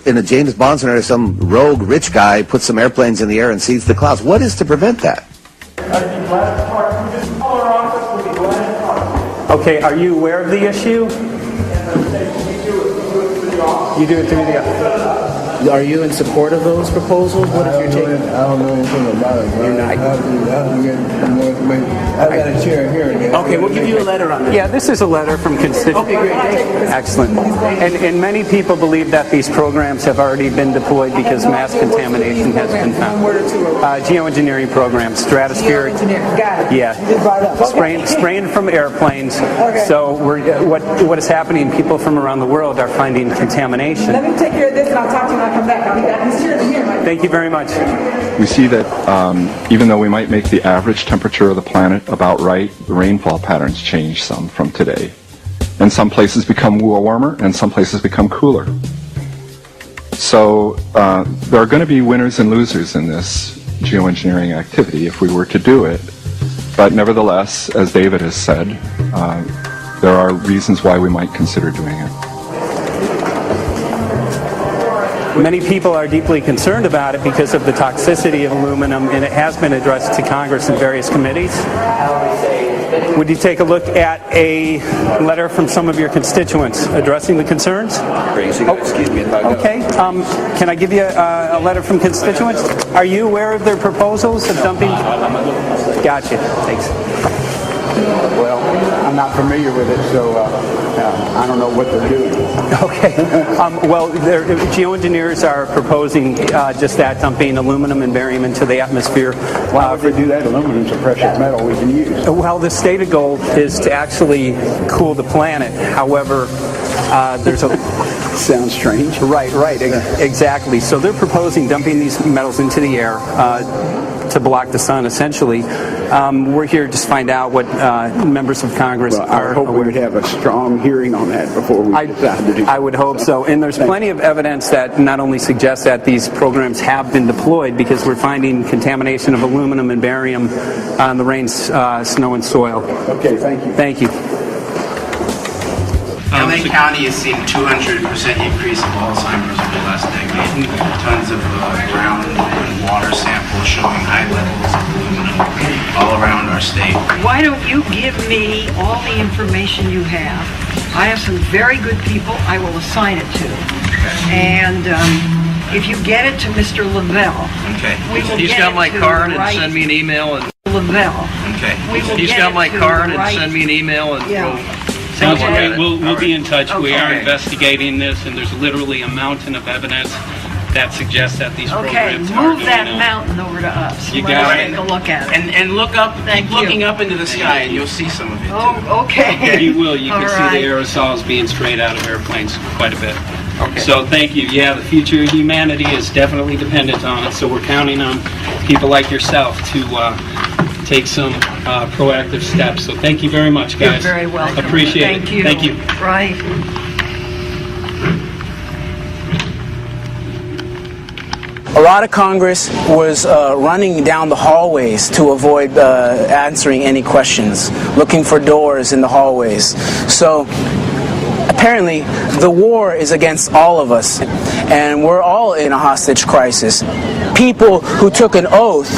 In a James Bond scenario, some rogue rich guy puts some airplanes in the air and sees the clouds. What is to prevent that? Okay, are you aware of the issue? You do it through the... Are you in support of those proposals? What if you're taking? I don't know anything about it. You're not. I have to get more information. I've got a chair here. Okay, we'll give you a letter on that. Yeah, this is a letter from constituents. Okay, great. Thank you. Excellent. And many people believe that these programs have already been deployed because mass contamination has been found. Geoengineering programs, stratospheric. Got it. Yeah. Spraying from airplanes. Okay. So what is happening? People from around the world are finding contamination. Let me take care of this and I'll talk to you when I come back. I'll be back. He's here. Thank you very much. We see that even though we might make the average temperature of the planet about right, the rainfall patterns change some from today. And some places become warmer and some places become cooler. So there are going to be winners and losers in this geoengineering activity if we were to do it. But nevertheless, as David has said, there are reasons why we might consider doing it. Many people are deeply concerned about it because of the toxicity of aluminum, and it has been addressed to Congress in various committees. Would you take a look at a letter from some of your constituents addressing the concerns? Excuse me if I go. Okay. Can I give you a letter from constituents? Are you aware of their proposals of dumping? Gotcha. Thanks. Well, I'm not familiar with it, so I don't know what they're doing. Okay. Well, geoengineers are proposing just that, dumping aluminum and barium into the atmosphere. Why would they do that? Aluminum's a precious metal we can use. Well, the stated goal is to actually cool the planet. However, there's a... Sounds strange. Right, exactly. So they're proposing dumping these metals into the air to block the sun, essentially. We're here to find out what members of Congress are... I hope we would have a strong hearing on that before we decide to do it. I would hope so. And there's plenty of evidence that not only suggests that these programs have been deployed, because we're finding contamination of aluminum and barium on the rain, snow, and soil. Okay, thank you. Thank you. LA County has seen 200% increase of Alzheimer's over the last decade. Tons of ground and water samples showing high levels of aluminum all around our state. Why don't you give me all the information you have? I have some very good people I will assign it to. And if you get it to Mr. Lavelle, He's got my card and send me an email. And Lavelle. He's got my card and send me an email and Sounds great. We'll be in touch. We are investigating this, and there's literally a mountain of evidence that suggests that these Okay, programs are move that going on. mountain over to us. You Let got us it. take a look at it. And look up, Thank you. looking up into the sky, and you'll see some of it. Oh, okay. Yeah, you will. You can All see right. the aerosols being sprayed out of airplanes quite a bit. Okay. So thank you. Yeah, the future of humanity is definitely dependent on it. So we're counting on people like yourself to take some proactive steps. So thank you very much, guys. You're very welcome. Appreciate Thank it. you. Thank you. Right. A lot of Congress was running down the hallways to avoid answering any questions, looking for doors in the hallways. So apparently the war is against all of us, and we're all in a hostage crisis. People who took an oath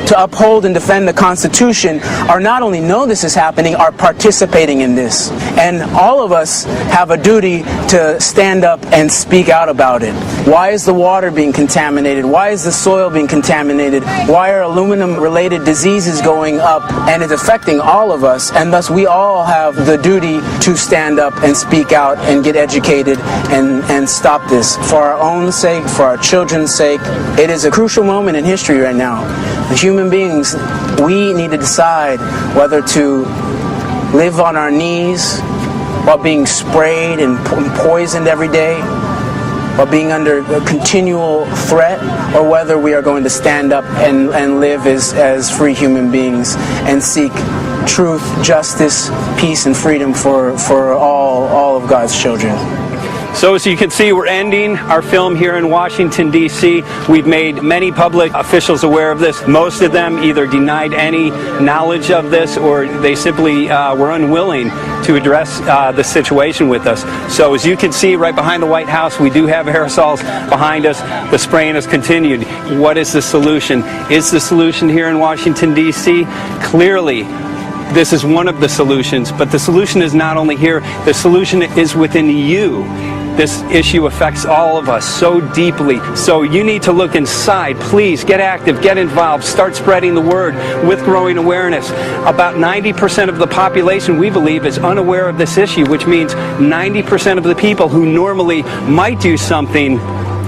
to uphold and defend the Constitution are not only know this is happening, are participating in this. And all of us have a duty to stand up and speak out about it. Why is the water being contaminated? Why is the soil being contaminated? Why are aluminum-related diseases going up? And it's affecting all of us, and thus we all have the duty to stand up and speak out and get educated and stop this. For our own sake, for our children's sake, it is a crucial moment in history right now. The human beings, we need to decide whether to live on our knees while being sprayed and poisoned every day, while being under a continual threat, or whether we are going to stand up and live as free human beings and seek truth, justice, peace, and freedom for all of God's children. So as you can see, we're ending our film here in Washington, D.C. We've made many public officials aware of this. Most of them either denied any knowledge of this, or they simply were unwilling to address the situation with us. So as you can see right behind the White House, we do have aerosols behind us. The spraying has continued. What is the solution? Is the solution here in Washington, D.C.? Clearly, this is one of the solutions, but the solution is not only here, the solution is within you. This issue affects all of us so deeply. So you need to look inside. Please get active, get involved, start spreading the word with growing awareness. About 90% of the population, we believe, is unaware of this issue, which means 90% of the people who normally might do something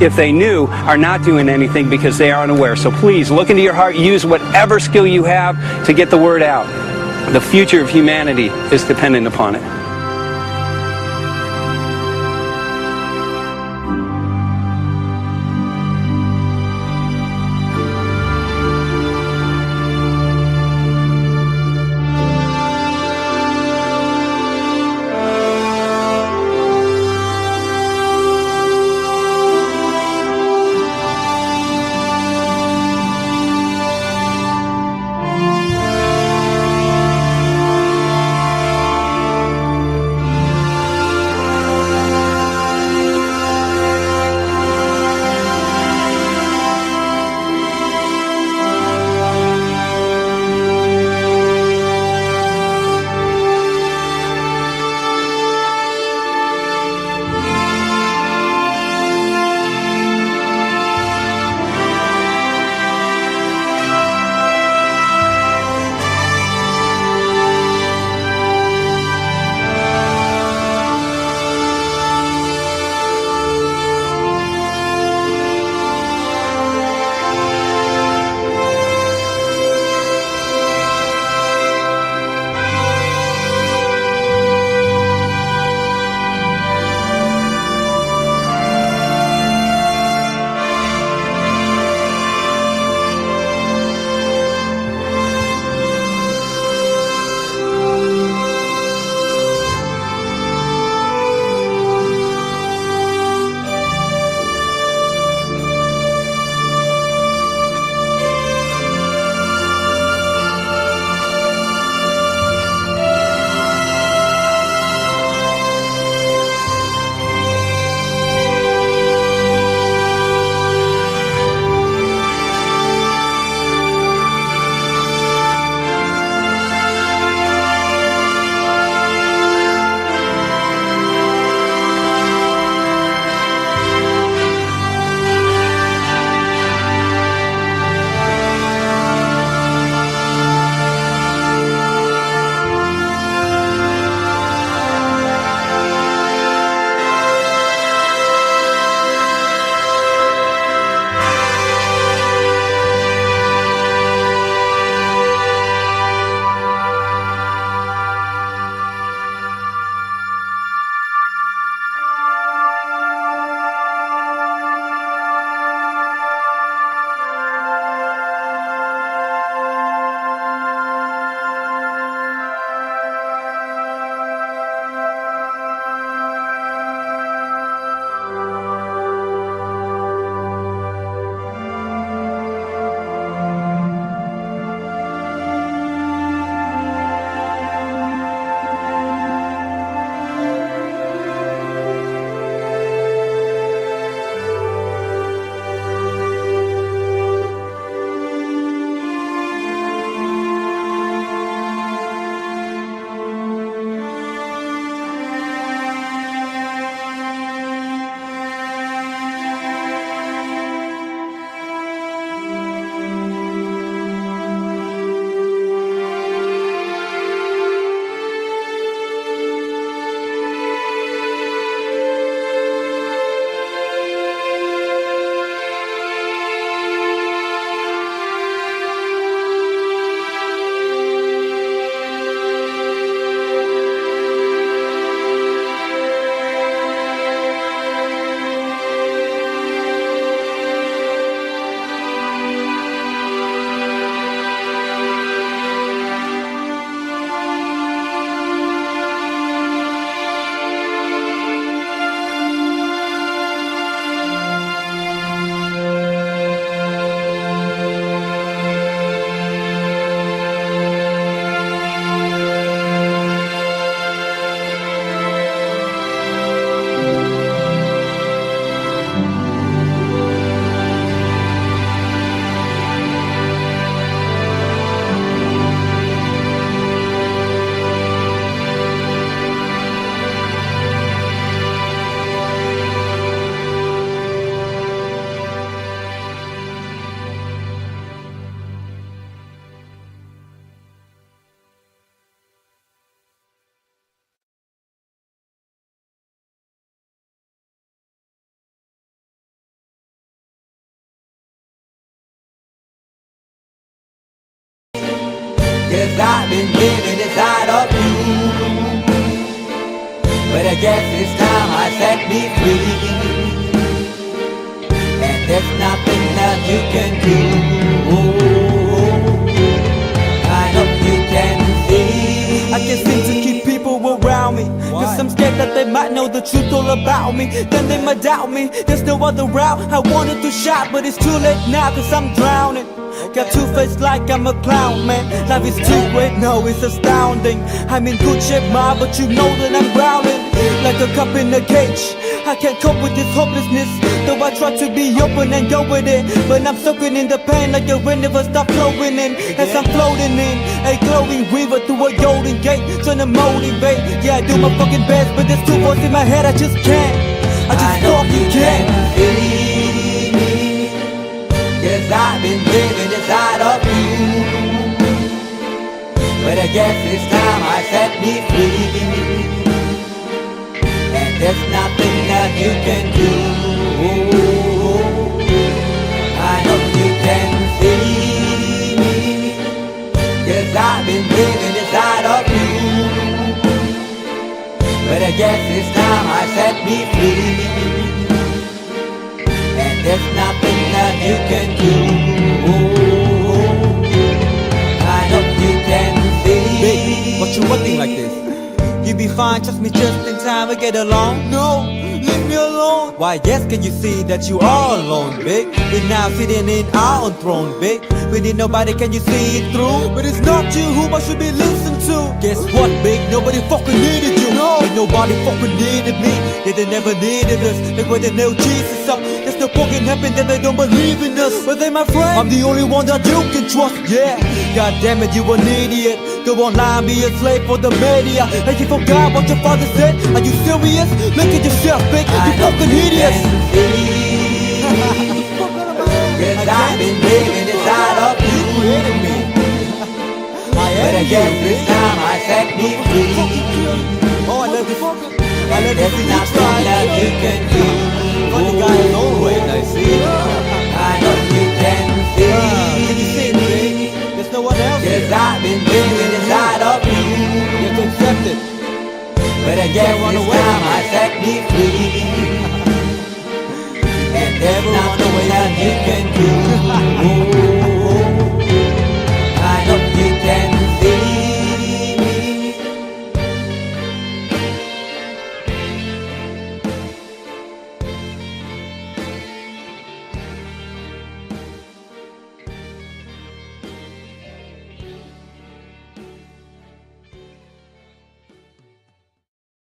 if they knew are not doing anything because they are unaware. So please look into your heart, use whatever skill you have to get the word out. The future of humanity is dependent upon it. 'cause I've been living inside of you. But I guess this time I set me free, and there's nothing that you can do. I hope you can see. I can't seem to keep people around me, cause I'm scared that they might know the truth all about me. Then they might doubt me. There's no other route. I wanted to shout, but it's too late now, cause I'm drowning. Got two-faced like I'm a clown, man. Life is too great, no, it's astounding. I'm in good shape, ma, but you know that I'm drowning like a cup in a cage. I can't cope with this hopelessness, though I try to be open and go with it. But I'm soaking in the pain like the wind never stop flowing in. As I'm floating in a glowing river through a golden gate, trying to motivate. Yeah, I do my fucking best, but there's two voices in my head, I just can't. I just fucking can't. Cause I've been living inside of you. But I guess this time I set me free, and there's nothing that you can do. I hope you can see me, cause I've been living inside of you. But I guess this time I set me free, and there's nothing that you can do. I hope you can see. Babe, what you wanting like this? You be fine, trust me, just in time we get along. No, leave me alone. Why, yes, can you see that you are alone, big? We're now sitting in our own throne, big. We need nobody, can you see it through? But it's not you whom I should be listening to. Guess what, big? Nobody fucking needed you. No, and nobody fucking needed me. Yeah, they never needed us. Like when they nailed Jesus up, there's no fucking happen that they don't believe in us. But they my friend, I'm the only one that you can trust. Yeah, god damn it, you an idiot. Go online, be a slave for the media. Like you forgot what your father said. Are you serious? Look at yourself, big. You fucking idiots. Cause I've been living inside of you. But I guess this time I set me free. Oh, I love this. And there's nothing that you can do. Funny guy is always nice, see? I hope you can see. Can you see it, baby? There's no one else. Cause I've been living inside of you. You have to accept it. But I guess this time I set me free. And there's nothing that you can do.